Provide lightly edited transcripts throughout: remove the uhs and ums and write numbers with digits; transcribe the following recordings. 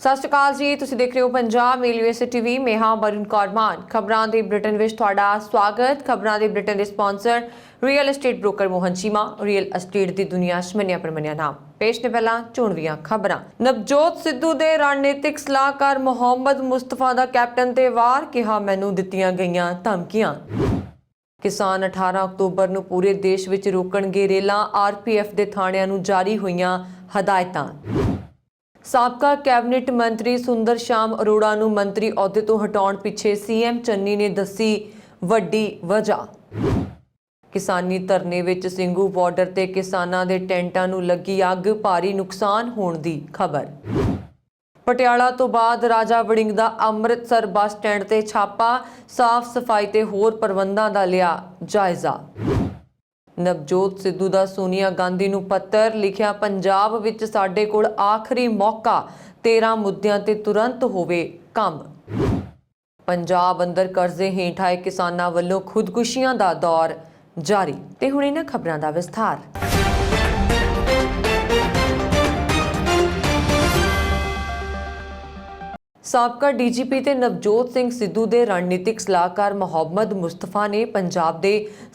ਸਤਿ ਸ਼੍ਰੀ ਅਕਾਲ ਜੀ, ਤੁਸੀਂ ਦੇਖ ਰਹੇ ਹੋ ਪੰਜਾਬ ਮੇਲ ਯੂਐਸਏ ਟੀਵੀ। ਮੈਂ ਹਾਂ ਬਰਨ ਕੌਰਮਾਨ। ਖਬਰਾਂ ਦੇ ਬ੍ਰਿਟਨ ਵਿੱਚ ਤੁਹਾਡਾ ਸਵਾਗਤ। ਖਬਰਾਂ ਦੇ ਬ੍ਰਿਟਨ ਦੇ sponsor real estate broker Mohan Cheema. Real estate ਦੀ ਦੁਨੀਆ 'ਚ ਮੰਨਿਆ ਪ੍ਰਮੰਨਿਆ ਨਾਮ। ਪੇਸ਼ ਨੇ ਪਹਿਲਾਂ ਚੋਣਵੀਆਂ ਖਬਰਾਂ। ਨਵਜੋਤ ਸਿੱਧੂ ਦੇ ਰਣਨੀਤਿਕ ਸਲਾਹਕਾਰ ਮੁਹੰਮਦ ਮੁਸਤਫਾ ਦਾ ਕੈਪਟਨ ਤੇ ਵਾਰ, ਕਿਹਾ ਮੈਨੂੰ ਦਿੱਤੀਆਂ ਗਈਆਂ ਧਮਕੀਆਂ। ਕਿਸਾਨ 18 ਅਕਤੂਬਰ ਨੂੰ ਪੂਰੇ ਦੇਸ਼ ਵਿੱਚ ਰੋਕਣਗੇ ਰੇਲਾਂ, ਆਰਪੀਐਫ ਦੇ ਥਾਣਿਆਂ ਨੂੰ ਜਾਰੀ ਹੋਈਆਂ ਹਦਾਇਤਾਂ। ਸਾਬਕਾ ਕੈਬਨਿਟ ਮੰਤਰੀ ਸੁੰਦਰ ਸ਼ਾਮ ਅਰੋੜਾ ਨੂੰ ਮੰਤਰੀ ਅਹੁਦੇ ਤੋਂ ਹਟਾਉਣ ਪਿੱਛੇ ਸੀਐਮ ਚੰਨੀ ਨੇ ਦੱਸੀ ਵੱਡੀ ਵਜ੍ਹਾ। ਕਿਸਾਨੀ ਧਰਨੇ ਵਿੱਚ ਸਿੰਘੂ ਬਾਰਡਰ ਤੇ ਕਿਸਾਨਾਂ ਦੇ ਟੈਂਟਾਂ ਨੂੰ ਲੱਗੀ ਅੱਗ, ਭਾਰੀ ਨੁਕਸਾਨ ਹੋਣ ਦੀ ਖਬਰ। ਪਟਿਆਲਾ ਤੋਂ ਬਾਅਦ ਰਾਜਾ ਵੜਿੰਗ ਦਾ ਅੰਮ੍ਰਿਤਸਰ ਬੱਸ ਸਟੈਂਡ ਤੇ ਛਾਪਾ, ਸਾਫ਼ ਸਫਾਈ ਤੇ ਹੋਰ ਪ੍ਰਬੰਧਾਂ ਦਾ ਲਿਆ ਜਾਇਜ਼ਾ। ਨਵਜੋਤ ਸਿੱਧੂ ਦਾ ਸੋਨੀਆ ਗਾਂਧੀ ਨੂੰ ਪੱਤਰ, ਲਿਖਿਆ ਪੰਜਾਬ ਵਿੱਚ ਸਾਡੇ ਕੋਲ ਆਖਰੀ ਮੌਕਾ, 13 ਮੁੱਦਿਆਂ ਤੇ ਤੁਰੰਤ ਹੋਵੇ ਕੰਮ। ਪੰਜਾਬ ਅੰਦਰ ਕਰਜ਼ੇ ਹੇਠ ਆਏ ਕਿਸਾਨਾਂ ਵੱਲੋਂ ਖੁਦਕੁਸ਼ੀਆਂ ਦਾ ਦੌਰ ਜਾਰੀ। ਤੇ ਹੁਣ ਇਹਨਾਂ ਖਬਰਾਂ ਦਾ ਵਿਸਥਾਰ। ਸਾਬਕਾ ਡੀਜੀਪੀ ਤੇ ਨਵਜੋਤ ਸਿੰਘ ਸਿੱਧੂ ਦੇ ਰਣਨੀਤਿਕ ਸਲਾਹਕਾਰ ਮੁਹੰਮਦ ਮੁਸਤਫਾ ਨੇ ਪੰਜਾਬ ਦੇ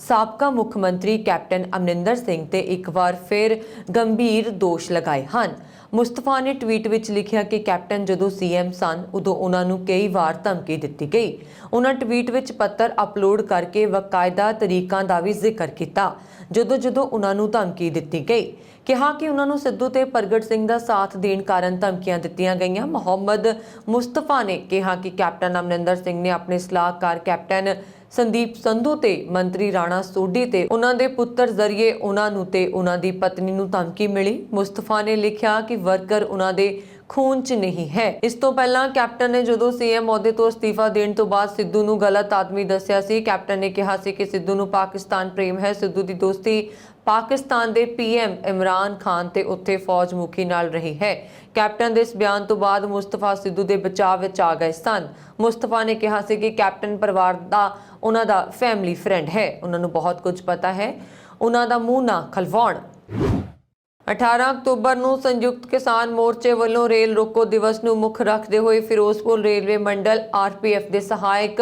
ਸਾਬਕਾ ਮੁੱਖ ਮੰਤਰੀ ਕੈਪਟਨ ਅਮਰਿੰਦਰ ਸਿੰਘ ਤੇ ਇੱਕ ਵਾਰ ਫਿਰ ਗੰਭੀਰ ਦੋਸ਼ ਲਗਾਏ ਹਨ। ਮੁਸਤਫਾ ਨੇ ਟਵੀਟ ਵਿੱਚ ਲਿਖਿਆ ਕਿ ਕੈਪਟਨ ਜਦੋਂ ਸੀਐਮ ਸਨ ਉਦੋਂ ਉਹਨਾਂ ਨੂੰ ਕਈ ਵਾਰ ਧਮਕੀ ਦਿੱਤੀ ਗਈ। ਉਹਨਾਂ ਟਵੀਟ ਵਿੱਚ ਪੱਤਰ ਅਪਲੋਡ ਕਰਕੇ ਬਾਕਾਇਦਾ ਤਰੀਕਾਂ ਦਾ ਵੀ ਜ਼ਿਕਰ ਕੀਤਾ ਜਦੋਂ ਉਹਨਾਂ ਨੂੰ ਧਮਕੀ ਦਿੱਤੀ ਗਈ। ਕਿਹਾ ਕਿ ਉਹਨਾਂ ਨੂੰ ਸਿੱਧੂ ਤੇ ਪ੍ਰਗਟ ਸਿੰਘ ਦਾ ਸਾਥ ਦੇਣ ਕਾਰਨ ਧਮਕੀਆਂ ਦਿੱਤੀਆਂ ਗਈਆਂ। ਮੁਹੰਮਦ ਮੁਸਤਫਾ ਨੇ ਕਿਹਾ ਕਿ ਕੈਪਟਨ ਅਮਰਿੰਦਰ ਸਿੰਘ ਨੇ ਆਪਣੇ ਸਲਾਹਕਾਰ ਕੈਪਟਨ ਸੰਦੀਪ ਸੰਧੂ ਤੇ ਮੰਤਰੀ ਰਾਣਾ ਸੋਢੀ ਤੇ ਉਹਨਾਂ ਦੇ ਪੁੱਤਰ ਜ਼ਰੀਏ ਉਹਨਾਂ ਨੂੰ ਤੇ ਉਹਨਾਂ ਦੀ ਪਤਨੀ ਨੂੰ ਧਮਕੀ ਮਿਲੀ। ਮੁਸਤਫਾ ਨੇ ਲਿਖਿਆ ਕਿ ਵਰਕਰ ਉਹਨਾਂ ਦੇ ਖੂਨ 'ਚ ਨਹੀਂ ਹੈ। ਇਸ ਤੋਂ ਪਹਿਲਾਂ ਕੈਪਟਨ ਨੇ ਜਦੋਂ ਸੀਐਮ ਅਹੁਦੇ ਤੋਂ ਅਸਤੀਫਾ ਦੇਣ ਤੋਂ ਬਾਅਦ ਸਿੱਧੂ ਨੂੰ ਗਲਤ ਆਦਮੀ ਦੱਸਿਆ ਸੀ। ਕੈਪਟਨ ਨੇ ਕਿਹਾ ਸੀ ਕਿ ਸਿੱਧੂ ਨੂੰ ਪਾਕਿਸਤਾਨ ਪ੍ਰੇਮ ਹੈ। ਸਿੱਧੂ ਦੀ ਦੋਸਤੀ ਪਾਕਿਸਤਾਨ ਦੇ ਪੀਐਮ ਇਮਰਾਨ ਖਾਨ ਤੇ ਉੱਥੇ ਫੌਜ ਮੁਖੀ ਨਾਲ ਰਹੀ ਹੈ। ਕੈਪਟਨ ਦੇ ਇਸ ਬਿਆਨ ਤੋਂ ਬਾਅਦ ਮੁਸਤਫਾ ਸਿੱਧੂ ਦੇ ਬਚਾਅ ਵਿੱਚ ਆ ਗਏ ਸਨ। ਮੁਸਤਫਾ ਨੇ ਕਿਹਾ ਸੀ ਕਿ ਕੈਪਟਨ ਪਰਿਵਾਰ ਦਾ ਉਹਨਾਂ ਦਾ ਫੈਮਿਲੀ ਫਰੈਂਡ ਹੈ, ਉਹਨਾਂ ਨੂੰ ਬਹੁਤ ਕੁਝ ਪਤਾ ਹੈ, ਉਹਨਾਂ ਦਾ ਮੂੰਹ ਨਾ ਖਲਵਾਉਣ। 18 ਅਕਤੂਬਰ ਨੂੰ ਸੰਯੁਕਤ ਕਿਸਾਨ ਮੋਰਚੇ ਵੱਲੋਂ ਰੇਲ ਰੋਕੋ ਦਿਵਸ ਨੂੰ ਮੁੱਖ ਰੱਖਦੇ ਹੋਏ ਫਿਰੋਜ਼ਪੁਰ ਰੇਲਵੇ ਮੰਡਲ ਆਰਪੀਐਫ ਦੇ ਸਹਾਇਕ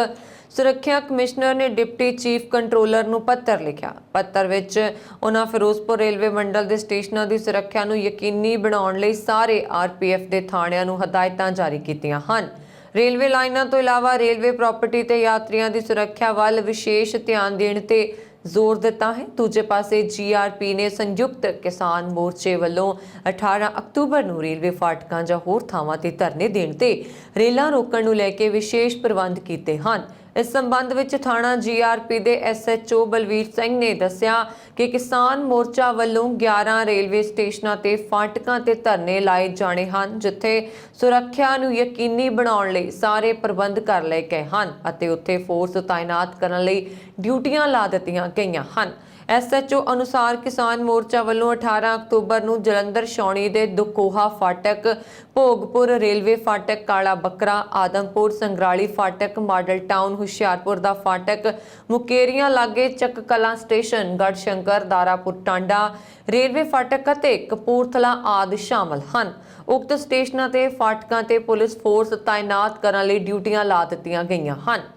ਸੁਰੱਖਿਆ ਕਮਿਸ਼ਨਰ ਨੇ ਡਿਪਟੀ ਚੀਫ ਕੰਟਰੋਲਰ ਨੂੰ ਪੱਤਰ ਲਿਖਿਆ। ਪੱਤਰ ਵਿੱਚ ਉਹਨਾਂ ਫਿਰੋਜ਼ਪੁਰ ਰੇਲਵੇ ਮੰਡਲ ਦੇ ਸਟੇਸ਼ਨਾਂ ਦੀ ਸੁਰੱਖਿਆ ਨੂੰ ਯਕੀਨੀ ਬਣਾਉਣ ਲਈ ਸਾਰੇ ਆਰਪੀਐਫ ਦੇ ਥਾਣਿਆਂ ਨੂੰ ਹਦਾਇਤਾਂ ਜਾਰੀ ਕੀਤੀਆਂ ਹਨ। ਰੇਲਵੇ ਲਾਈਨਾਂ ਤੋਂ ਇਲਾਵਾ ਰੇਲਵੇ ਪ੍ਰਾਪਰਟੀ ਤੇ ਯਾਤਰੀਆਂ ਦੀ ਸੁਰੱਖਿਆ ਵੱਲ ਵਿਸ਼ੇਸ਼ ਧਿਆਨ ਦੇਣ ਤੇ ਜ਼ੋਰ ਦਿੱਤਾ ਹੈ। ਦੂਜੇ ਪਾਸੇ ਜੀਆਰਪੀ ਨੇ ਸੰਯੁਕਤ ਕਿਸਾਨ ਮੋਰਚੇ ਵੱਲੋਂ 18 ਅਕਤੂਬਰ ਨੂੰ ਰੇਲਵੇ ਫਾਟਕਾਂ ਜਾਂ ਹੋਰ ਥਾਵਾਂ ਤੇ ਧਰਨੇ ਦੇਣ ਤੇ ਰੇਲਾਂ ਰੋਕਣ ਨੂੰ ਲੈ ਕੇ ਵਿਸ਼ੇਸ਼ ਪ੍ਰਬੰਧ ਕੀਤੇ ਹਨ। ਇਸ ਸੰਬੰਧ ਵਿੱਚ ਥਾਣਾ ਜੀਆਰਪੀ ਦੇ ਐਸਐਚਓ ਬਲਵੀਰ ਸਿੰਘ ਨੇ ਦੱਸਿਆ ਕਿ ਕਿਸਾਨ ਮੋਰਚਾ ਵੱਲੋਂ 11 ਰੇਲਵੇ ਸਟੇਸ਼ਨਾਂ ਤੇ ਫਾਟਕਾਂ ਤੇ ਧਰਨੇ ਲਾਏ ਜਾਣੇ ਹਨ, ਜਿੱਥੇ ਸੁਰੱਖਿਆ ਨੂੰ ਯਕੀਨੀ ਬਣਾਉਣ ਲਈ ਸਾਰੇ ਪ੍ਰਬੰਧ ਕਰ ਲਏ ਗਏ ਹਨ ਅਤੇ ਉੱਥੇ ਫੋਰਸ ਤਾਇਨਾਤ ਕਰਨ ਲਈ ਡਿਊਟੀਆਂ ਲਾ ਦਿੱਤੀਆਂ ਗਈਆਂ ਹਨ। ਐਸਐਚਓ ਅਨੁਸਾਰ ਕਿਸਾਨ ਮੋਰਚਾ ਵੱਲੋਂ 18 ਅਕਤੂਬਰ ਨੂੰ ਜਲੰਧਰ ਛਾਉਣੀ ਦੇ ਦੁਕੋਹਾ ਫਾਟਕ, ਭੋਗਪੁਰ ਰੇਲਵੇ ਫਾਟਕ, ਕਾਲਾ ਬੱਕਰਾ, ਆਦਮਪੁਰ, ਸੰਗਰਾਲੀ ਫਾਟਕ, ਮਾਡਲ ਟਾਊਨ ਹੁਸ਼ਿਆਰਪੁਰ ਦਾ ਫਾਟਕ, ਮੁਕੇਰੀਆਂ ਲਾਗੇ ਚੱਕ ਕਲਾਂ ਸਟੇਸ਼ਨ, ਗੜਸ਼ੰਕਰ, ਦਾਰਾਪੁਰ ਟਾਂਡਾ ਰੇਲਵੇ ਫਾਟਕ ਅਤੇ ਕਪੂਰਥਲਾ ਆਦਿ ਸ਼ਾਮਲ ਹਨ। ਉਕਤ ਸਟੇਸ਼ਨਾਂ ਤੇ ਫਾਟਕਾਂ ਤੇ ਪੁਲਿਸ ਫੋਰਸ ਤਾਇਨਾਤ ਕਰਨ ਲਈ ਡਿਊਟੀਆਂ ਲਾ ਦਿੱਤੀਆਂ ਗਈਆਂ ਹਨ।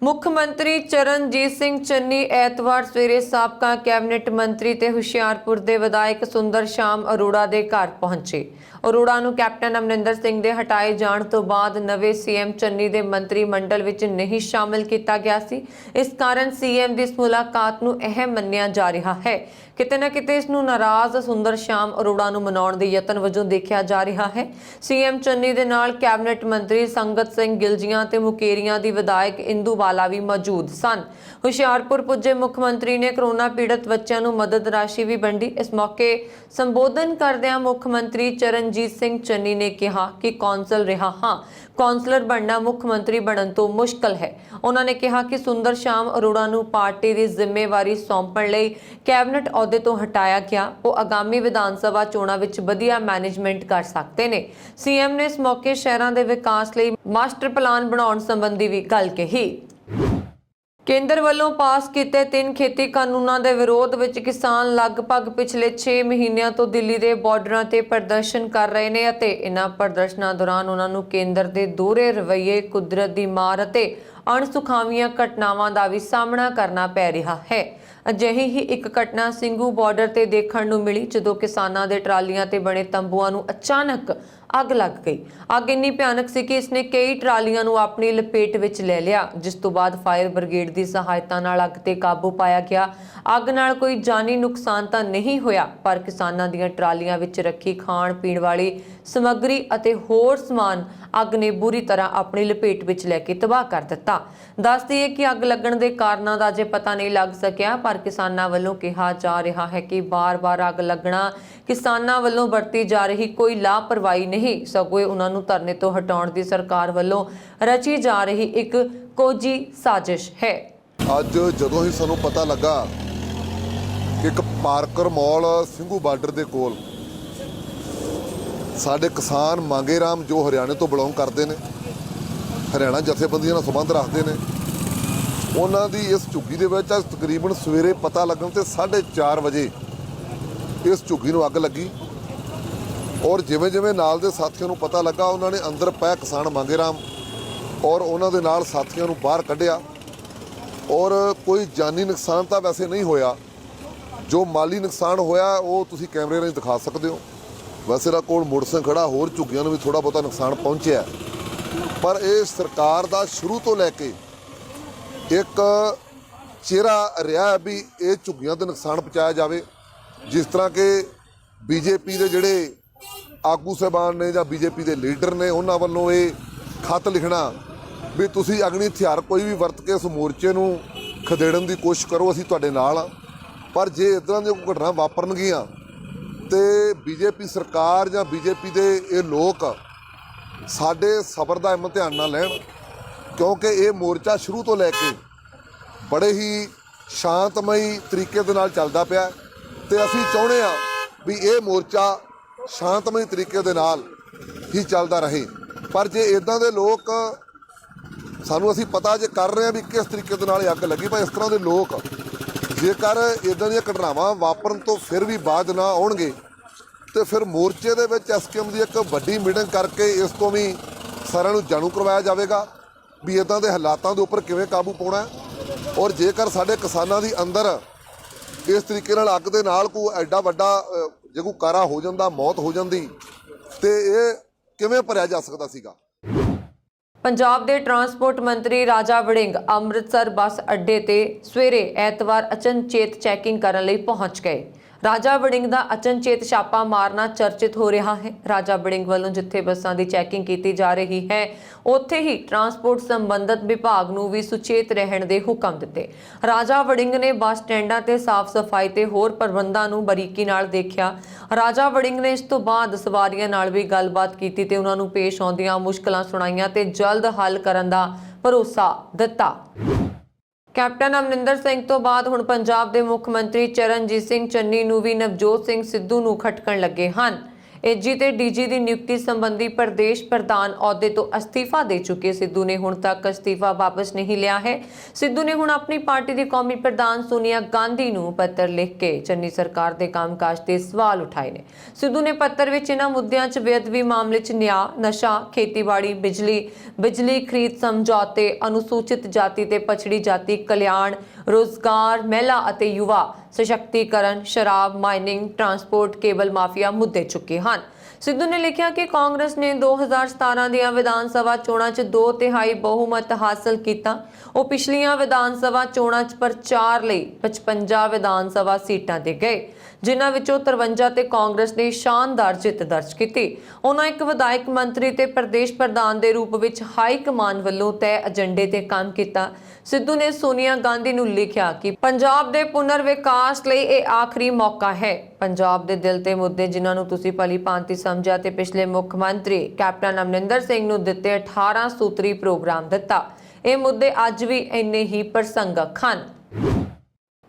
ਮੁੱਖ ਮੰਤਰੀ ਚਰਨਜੀਤ ਸਿੰਘ ਚੰਨੀ ਐਤਵਾਰ ਸਵੇਰੇ ਸਾਬਕਾ ਕੈਬਨਿਟ ਮੰਤਰੀ ਤੇ ਹੁਸ਼ਿਆਰਪੁਰ ਦੇ ਵਿਧਾਇਕ ਸੁੰਦਰ ਸ਼ਾਮ ਅਰੋੜਾ ਦੇ ਘਰ ਪਹੁੰਚੇ। ਅਰੋੜਾ ਨੂੰ ਕੈਪਟਨ ਅਮਰਿੰਦਰ ਸਿੰਘ ਦੇ ਹਟਾਏ ਜਾਣ ਤੋਂ ਬਾਅਦ ਨਵੇਂ ਸੀਐਮ ਚੰਨੀ ਦੇ ਮੰਤਰੀ ਮੰਡਲ ਵਿੱਚ ਨਹੀਂ ਸ਼ਾਮਲ ਕੀਤਾ ਗਿਆ ਸੀ। ਇਸ ਕਾਰਨ ਸੀਐਮ ਦੀ ਇਸ ਮੁਲਾਕਾਤ ਨੂੰ ਅਹਿਮ ਮੰਨਿਆ ਜਾ ਰਿਹਾ ਹੈ। ਕਿਤੇ ਨਾ ਕਿਤੇ ਇਸ ਨੂੰ ਨਾਰਾਜ਼ ਸੁੰਦਰ ਸ਼ਾਮ ਅਰੋੜਾ ਨੂੰ ਮਨਾਉਣ ਦੇ ਯਤਨ ਵਜੋਂ ਦੇਖਿਆ ਜਾ ਰਿਹਾ ਹੈ। ਸੀਐਮ ਚੰਨੀ ਦੇ ਨਾਲ ਕੈਬਨਿਟ ਮੰਤਰੀ ਸੰਗਤ ਸਿੰਘ ਗਿਲਜੀਆਂ ਤੇ ਮੁਕੇਰੀਆਂ ਦੀ ਵਿਧਾਇਕ ਇੰਦੂ ਬਾਲਾ ਵੀ ਮੌਜੂਦ ਸਨ। ਹੁਸ਼ਿਆਰਪੁਰ ਪੁੱਜੇ ਮੁੱਖ ਮੰਤਰੀ ਨੇ ਕਰੋਨਾ ਪੀੜਤ ਬੱਚਿਆਂ ਨੂੰ ਮਦਦ ਰਾਸ਼ੀ ਵੀ ਵੰਡੀ। ਇਸ ਮੌਕੇ ਸੰਬੋਧਨ ਕਰਦਿਆਂ ਮੁੱਖ ਮੰਤਰੀ ਚਰਨਜੀਤ ਸਿੰਘ ਚੰਨੀ ਨੇ ਕਿਹਾ ਕਿ ਕੌਂਸਲ ਰਿਹਾ ਹਾਂ, ਕੌਂਸਲਰ ਬਣਨਾ ਮੁੱਖ ਮੰਤਰੀ ਬਣਨ ਤੋਂ ਮੁਸ਼ਕਲ ਹੈ। ਉਹਨਾਂ ਨੇ ਕਿਹਾ ਕਿ ਸੁੰਦਰ ਸ਼ਾਮ ਅਰੋੜਾ ਨੂੰ ਪਾਰਟੀ ਦੀ ਜ਼ਿੰਮੇਵਾਰੀ ਸੌਂਪਣ ਲਈ ਕੈਬਨਿਟ ਅਹੁਦੇ ਤੋਂ ਹਟਾਇਆ ਗਿਆ। ਉਹ ਆਗਾਮੀ ਵਿਧਾਨ ਸਭਾ ਚੋਣਾਂ ਵਿੱਚ ਵਧੀਆ ਮੈਨੇਜਮੈਂਟ ਕਰ ਸਕਦੇ ਨੇ। ਸੀਐਮ ਨੇ ਇਸ ਮੌਕੇ ਸ਼ਹਿਰਾਂ ਦੇ ਵਿਕਾਸ ਲਈ ਮਾਸਟਰ ਪਲਾਨ ਬਣਾਉਣ ਸੰਬੰਧੀ ਵੀ ਗੱਲ ਕਹੀ। ਕੇਂਦਰ ਵੱਲੋਂ ਪਾਸ ਕੀਤੇ 3 ਖੇਤੀ ਕਾਨੂੰਨਾਂ ਦੇ ਵਿਰੋਧ ਵਿੱਚ ਕਿਸਾਨ ਲਗਭਗ ਪਿਛਲੇ 6 ਮਹੀਨਿਆਂ ਤੋਂ ਦਿੱਲੀ ਦੇ ਬਾਰਡਰਾਂ ਤੇ ਪ੍ਰਦਰਸ਼ਨ ਕਰ ਰਹੇ ਨੇ ਅਤੇ ਇਹਨਾਂ ਪ੍ਰਦਰਸ਼ਨਾਂ ਦੌਰਾਨ ਉਹਨਾਂ ਨੂੰ ਕੇਂਦਰ ਦੇ ਦੋਹਰੇ ਰਵੱਈਏ, ਕੁਦਰਤ ਦੀ ਮਾਰ ਅਤੇ ਅਣਸੁਖਾਵੀਆਂ ਘਟਨਾਵਾਂ ਦਾ ਵੀ ਸਾਹਮਣਾ ਕਰਨਾ ਪੈ ਰਿਹਾ ਹੈ। ਅਜਿਹੀ ਹੀ ਇੱਕ ਘਟਨਾ ਸਿੰਘੂ ਬਾਰਡਰ ਤੇ ਦੇਖਣ ਨੂੰ ਮਿਲੀ, ਜਦੋਂ ਕਿਸਾਨਾਂ ਦੇ ਟਰਾਲੀਆਂ ਤੇ ਬਣੇ ਤੰਬੂਆਂ ਨੂੰ ਅਚਾਨਕ ਅੱਗ ਲੱਗ ਗਈ। ਅੱਗ ਇੰਨੀ ਭਿਆਨਕ ਸੀ ਕਿ ਇਸਨੇ ਕਈ ਟਰਾਲੀਆਂ ਨੂੰ ਆਪਣੀ ਲਪੇਟ ਵਿੱਚ ਲੈ ਲਿਆ, ਜਿਸ ਤੋਂ ਬਾਅਦ ਫਾਇਰ ਬ੍ਰਿਗੇਡ ਦੀ ਸਹਾਇਤਾ ਨਾਲ ਅੱਗ ਤੇ ਕਾਬੂ ਪਾਇਆ ਗਿਆ। ਅੱਗ ਨਾਲ ਕੋਈ ਜਾਨੀ ਨੁਕਸਾਨ ਤਾਂ ਨਹੀਂ ਹੋਇਆ, ਪਰ ਕਿਸਾਨਾਂ ਦੀਆਂ ਟਰਾਲੀਆਂ ਵਿੱਚ ਰੱਖੀ ਖਾਣ ਪੀਣ ਵਾਲੀ ਸਮੱਗਰੀ ਅਤੇ ਹੋਰ ਸਮਾਨ ਅੱਗ ਨੇ ਬੁਰੀ ਤਰ੍ਹਾਂ ਆਪਣੀ ਲਪੇਟ ਵਿੱਚ ਲੈ ਕੇ ਤਬਾਹ ਕਰ ਦਿੱਤਾ। ਦੱਸ ਦਈਏ ਕਿ ਅੱਗ ਲੱਗਣ ਦੇ ਕਾਰਨਾਂ ਦਾ ਅਜੇ ਪਤਾ ਨਹੀਂ ਲੱਗ ਸਕਿਆ, ਪਰ ਕਿਸਾਨਾਂ ਵੱਲੋਂ ਕਿਹਾ ਜਾ ਰਿਹਾ ਹੈ ਕਿ ਬਾਰ-ਬਾਰ ਅੱਗ ਲੱਗਣਾ ਕਿਸਾਨਾਂ ਵੱਲੋਂ ਵਰਤੀ ਜਾ ਰਹੀ ਕੋਈ ਲਾਪਰਵਾਹੀ ਨਹੀਂ, ਸਗੋਂ ਉਹਨਾਂ ਨੂੰ ਧਰਨੇ ਤੋਂ ਹਟਾਉਣ ਦੀ ਸਰਕਾਰ ਵੱਲੋਂ ਰਚੀ ਜਾ ਰਹੀ ਇੱਕ ਕੋਝੀ ਸਾਜ਼ਿਸ਼ ਹੈ। ਅੱਜ ਜਦੋਂ ਹੀ ਸਾਨੂੰ ਪਤਾ ਲੱਗਾ ਕਿ ਇੱਕ ਪਾਰਕਰ ਮੌਲ ਸਿੰਘੂ ਬਾਰਡਰ ਦੇ ਕੋਲ ਸਾਡੇ ਕਿਸਾਨ ਮੰਗੇ ਰਾਮ ਜੋ ਹਰਿਆਣੇ ਤੋਂ ਬਿਲੋਂਗ ਕਰਦੇ ਨੇ, ਹਰਿਆਣਾ ਜਥੇਬੰਦੀਆਂ ਨਾਲ ਸੰਬੰਧ ਰੱਖਦੇ ਨੇ, ਉਹਨਾਂ ਦੀ ਇਸ ਝੁੱਗੀ ਦੇ ਵਿੱਚ ਤਕਰੀਬਨ ਸਵੇਰੇ ਪਤਾ ਲੱਗਣ ਤੇ 4:30 ਵਜੇ ਇਸ ਝੁੱਗੀ ਨੂੰ ਅੱਗ ਲੱਗੀ। ਔਰ ਜਿਵੇਂ ਜਿਵੇਂ ਨਾਲ ਦੇ ਸਾਥੀਆਂ ਨੂੰ ਪਤਾ ਲੱਗਾ, ਉਹਨਾਂ ਨੇ ਅੰਦਰ ਪਏ ਕਿਸਾਨ ਮੰਗੇ ਰਾਮ ਔਰ ਉਹਨਾਂ ਦੇ ਨਾਲ ਸਾਥੀਆਂ ਨੂੰ ਬਾਹਰ ਕੱਢਿਆ। ਔਰ ਕੋਈ ਜਾਨੀ ਨੁਕਸਾਨ ਤਾਂ ਵੈਸੇ ਨਹੀਂ ਹੋਇਆ, ਜੋ ਮਾਲੀ ਨੁਕਸਾਨ ਹੋਇਆ ਉਹ ਤੁਸੀਂ ਕੈਮਰੇ ਰਾਹੀਂ ਦਿਖਾ ਸਕਦੇ ਹੋ। ਵੈਸੇ ਤਾਂ ਕੋਲ ਮੋਟਰਸਾਈਕਲ ਖੜਾ, ਹੋਰ ਝੁੱਗੀਆਂ ਨੂੰ ਵੀ ਥੋੜ੍ਹਾ ਬਹੁਤਾ ਨੁਕਸਾਨ ਪਹੁੰਚਿਆ, ਪਰ ਇਹ ਸਰਕਾਰ ਦਾ ਸ਼ੁਰੂ ਤੋਂ ਲੈ ਕੇ ਇੱਕ ਚਿਹਰਾ ਰਿਹਾ ਵੀ ਇਹ ਝੁੱਗੀਆਂ ਤੇ ਨੁਕਸਾਨ ਪਹੁੰਚਾਇਆ ਜਾਵੇ। ਜਿਸ ਤਰ੍ਹਾਂ ਕਿ ਬੀਜੇਪੀ ਦੇ ਜਿਹੜੇ ਆਗੂ ਸਾਹਿਬਾਨ ਨੇ ਜਾਂ ਬੀਜੇਪੀ ਦੇ ਲੀਡਰ ਨੇ, ਉਹਨਾਂ ਵੱਲੋਂ ਇਹ ਖੱਤ ਲਿਖਣਾ ਵੀ ਤੁਸੀਂ ਅਗਨੀ ਹਥਿਆਰ ਕੋਈ ਵੀ ਵਰਤ ਕੇ ਇਸ ਮੋਰਚੇ ਨੂੰ ਖਦੇੜਨ ਦੀ ਕੋਸ਼ਿਸ਼ ਕਰੋ, ਅਸੀਂ ਤੁਹਾਡੇ ਨਾਲ ਆ। ਪਰ ਜੇ ਇੱਦਾਂ ਦੀਆਂ ਘਟਨਾ ਵਾਪਰਨਗੀਆਂ ਤੇ ਬੀਜੇਪੀ ਸਰਕਾਰ ਜਾਂ ਬੀਜੇਪੀ ਦੇ ਇਹ ਲੋਕ ਸਾਡੇ ਸਬਰ ਦਾ ਇਮਤਿਹਾਨ ਨਾ ਲੈਣ, ਕਿਉਂਕਿ ਇਹ ਮੋਰਚਾ ਸ਼ੁਰੂ ਤੋਂ ਲੈ ਕੇ ਬੜੇ ਹੀ ਸ਼ਾਂਤਮਈ ਤਰੀਕੇ ਦੇ ਨਾਲ ਚੱਲਦਾ ਪਿਆ ਤੇ ਅਸੀਂ ਚਾਹੁੰਦੇ ਹਾਂ ਵੀ ਇਹ ਮੋਰਚਾ ਸ਼ਾਂਤਮਈ ਤਰੀਕੇ ਦੇ ਨਾਲ ਹੀ ਚੱਲਦਾ ਰਹੇ। ਪਰ ਜੇ ਇੱਦਾਂ ਦੇ ਲੋਕ ਸਾਨੂੰ, ਅਸੀਂ ਪਤਾ ਜੇ ਕਰ ਰਹੇ ਹਾਂ ਵੀ ਕਿਸ ਤਰੀਕੇ ਦੇ ਨਾਲ ਇਹ ਅੱਗ ਲੱਗੀ, ਪਰ ਇਸ ਤਰ੍ਹਾਂ ਦੇ ਲੋਕ ਜੇਕਰ ਇੱਦਾਂ ਦੀਆਂ ਘਟਨਾਵਾਂ ਵਾਪਰਨ ਤੋਂ ਫਿਰ ਵੀ ਬਾਅਦ ਨਾ ਆਉਣਗੇ ਤੇ ਫਿਰ ਮੋਰਚੇ ਦੇ ਵਿੱਚ ਐਸਕੇਐਮ ਦੀ ਇੱਕ ਵੱਡੀ ਮੀਟਿੰਗ ਕਰਕੇ ਇਸ ਤੋਂ ਵੀ ਸਾਰਿਆਂ ਨੂੰ ਜਾਣੂ ਕਰਵਾਇਆ ਜਾਵੇਗਾ ਵੀ ਇੱਦਾਂ ਦੇ ਹਾਲਾਤਾਂ ਦੇ ਉੱਪਰ ਕਿਵੇਂ ਕਾਬੂ ਪਾਉਣਾ ਹੈ। ਔਰ ਜੇਕਰ ਸਾਡੇ ਕਿਸਾਨਾਂ ਦੀ ਅੰਦਰ ਇਸ ਤਰੀਕੇ ਨਾਲ ਅੱਗ ਦੇ ਨਾਲ ਕੋਈ ਐਡਾ ਵੱਡਾ ਜੇ ਕੋਈ ਕਾਰਾ ਹੋ ਜਾਂਦਾ, ਮੌਤ ਹੋ ਜਾਂਦੀ, ਤੇ ਇਹ ਕਿਵੇਂ ਭਰਿਆ ਜਾ ਸਕਦਾ ਸੀਗਾ। ਪੰਜਾਬ ਦੇ ਟਰਾਂਸਪੋਰਟ ਮੰਤਰੀ ਰਾਜਾ ਵੜਿੰਗ ਅੰਮ੍ਰਿਤਸਰ ਬੱਸ ਅੱਡੇ ਤੇ ਸਵੇਰੇ ਐਤਵਾਰ ਅਚਨਚੇਤ ਚੈਕਿੰਗ ਕਰਨ ਲਈ ਪਹੁੰਚ ਗਏ। ਰਾਜਾ ਵੜਿੰਗ ਦਾ ਅਚਨਚੇਤ ਛਾਪਾ ਮਾਰਨਾ ਚਰਚਿਤ ਹੋ ਰਿਹਾ ਹੈ। ਰਾਜਾ ਵੜਿੰਗ ਵੱਲੋਂ ਜਿੱਥੇ ਬੱਸਾਂ ਦੀ ਚੈਕਿੰਗ ਕੀਤੀ ਜਾ ਰਹੀ ਹੈ, ਉੱਥੇ ਹੀ ਟਰਾਂਸਪੋਰਟ ਸੰਬੰਧਿਤ ਵਿਭਾਗ ਨੂੰ ਵੀ ਸੁਚੇਤ ਰਹਿਣ ਦੇ ਹੁਕਮ ਦਿੱਤੇ। ਰਾਜਾ ਵੜਿੰਗ ਨੇ ਬੱਸ ਸਟੈਂਡਾਂ ਤੇ ਸਾਫ਼ ਸਫਾਈ ਤੇ ਹੋਰ ਪ੍ਰਬੰਧਾਂ ਨੂੰ ਬਰੀਕੀ ਨਾਲ ਦੇਖਿਆ। ਰਾਜਾ ਵੜਿੰਗ ਨੇ ਇਸ ਤੋਂ ਬਾਅਦ ਸਵਾਰੀਆਂ ਨਾਲ ਵੀ ਗੱਲਬਾਤ ਕੀਤੀ ਤੇ ਉਹਨਾਂ ਨੂੰ ਪੇਸ਼ ਆਉਂਦੀਆਂ ਮੁਸ਼ਕਲਾਂ ਸੁਣਾਈਆਂ ਤੇ ਜਲਦ ਹੱਲ ਕਰਨ ਦਾ ਭਰੋਸਾ ਦਿੱਤਾ। ਕੈਪਟਨ ਅਮਰਿੰਦਰ ਸਿੰਘ ਤੋਂ ਬਾਅਦ ਹੁਣ ਪੰਜਾਬ ਦੇ ਮੁੱਖ ਮੰਤਰੀ ਚਰਨਜੀਤ ਸਿੰਘ ਚੰਨੀ ਨੂੰ ਵੀ ਨਵਜੋਤ ਸਿੰਘ ਸਿੱਧੂ ਨੂੰ ਖਟਕਣ ਲੱਗੇ ਹਨ। ਏਜੀ ਤੇ ਡੀਜੀ ਦੀ ਨਿਯੁਕਤੀ ਸੰਬੰਧੀ ਪ੍ਰਦੇਸ਼ ਪ੍ਰਧਾਨ ਅਹੁਦੇ ਤੋਂ ਅਸਤੀਫਾ ਦੇ ਚੁੱਕੇ ਸਿੱਧੂ ਨੇ ਹੁਣ ਤੱਕ ਅਸਤੀਫਾ ਵਾਪਸ ਨਹੀਂ ਲਿਆ ਹੈ। ਸਿੱਧੂ ਨੇ ਹੁਣ ਆਪਣੀ ਪਾਰਟੀ ਦੀ ਕੌਮੀ ਪ੍ਰਧਾਨ ਸੋਨੀਆ ਗਾਂਧੀ ਨੂੰ ਪੱਤਰ ਲਿਖ ਕੇ ਚੰਨੀ ਸਰਕਾਰ ਦੇ ਕੰਮਕਾਜ ਤੇ ਸਵਾਲ ਉਠਾਏ ਨੇ। ਸਿੱਧੂ ਨੇ ਪੱਤਰ ਵਿੱਚ ਇਹਨਾਂ ਮੁੱਦਿਆਂ 'ਚ ਬੇਅਦਬੀ ਮਾਮਲੇ 'ਚ ਨਿਆਂ, ਨਸ਼ਾ, ਖੇਤੀਬਾੜੀ, ਬਿਜਲੀ ਖਰੀਦ ਸਮਝੌਤੇ, ਅਨੁਸੂਚਿਤ ਜਾਤੀ ਤੇ ਪਛੜੀ ਜਾਤੀ ਕਲਿਆਣ, ਰੋਜ਼ਗਾਰ, ਮਹਿਲਾ ਅਤੇ ਯੁਵਾ ਸਸ਼ਕਤੀਕਰਨ, ਸ਼ਰਾਬ, ਮਾਈਨਿੰਗ, ਟਰਾਂਸਪੋਰਟ, ਕੇਬਲ ਮਾਫੀਆ ਮੁੱਦੇ ਚੁੱਕੇ ਹਨ। ਸਿੱਧੂ ਨੇ ਲਿਖਿਆ ਕਿ ਕਾਂਗਰਸ ਨੇ 2017 ਦੀਆਂ ਵਿਧਾਨ ਸਭਾ ਚੋਣਾਂ 'ਚ 2/3 ਬਹੁਮਤ ਹਾਸਲ ਕੀਤਾ। ਉਹ ਪਿਛਲੀਆਂ ਵਿਧਾਨ ਸਭਾ ਚੋਣਾਂ 'ਚ ਪ੍ਰਚਾਰ ਲਈ 55 ਵਿਧਾਨ ਸਭਾ ਸੀਟਾਂ ਤੇ ਗਏ, ਜਿਨ੍ਹਾਂ ਵਿੱਚੋਂ 53 ਤੇ ਕਾਂਗਰਸ ਨੇ ਸ਼ਾਨਦਾਰ ਜਿੱਤ ਦਰਜ ਕੀਤੀ। ਉਹਨਾਂ ਇੱਕ ਵਿਧਾਇਕ ਮੰਤਰੀ ਤੇ ਪ੍ਰਦੇਸ਼ ਪ੍ਰਧਾਨ ਦੇ ਰੂਪ ਵਿੱਚ ਹਾਈ ਕਮਾਨ ਵੱਲੋਂ ਤੈਅ ਏਜੰਡੇ ਤੇ ਕੰਮ ਕੀਤਾ। ਸਿੱਧੂ ਨੇ ਸੋਨੀਆ ਗਾਂਧੀ ਨੂੰ ਲਿਖਿਆ ਕਿ ਪੰਜਾਬ ਦੇ ਪੁਨਰ ਵਿਕਾਸ ਲਈ ਇਹ ਆਖਰੀ ਮੌਕਾ ਹੈ। ਪੰਜਾਬ ਦੇ ਦਿਲ ਤੇ ਮੁੱਦੇ ਜਿਨ੍ਹਾਂ ਨੂੰ ਤੁਸੀਂ ਭਲੀ ਭਾਂਤੀ ਸਮਝਿਆ ਤੇ ਪਿਛਲੇ ਮੁੱਖ ਮੰਤਰੀ ਕੈਪਟਨ ਅਮਰਿੰਦਰ ਸਿੰਘ ਨੂੰ ਦਿੱਤੇ 18 ਸੂਤਰੀ ਪ੍ਰੋਗਰਾਮ ਦਿੱਤਾ। ਇਹ ਮੁੱਦੇ ਅੱਜ ਵੀ ਇੰਨੇ ਹੀ ਪ੍ਰਸੰਗਕ ਹਨ।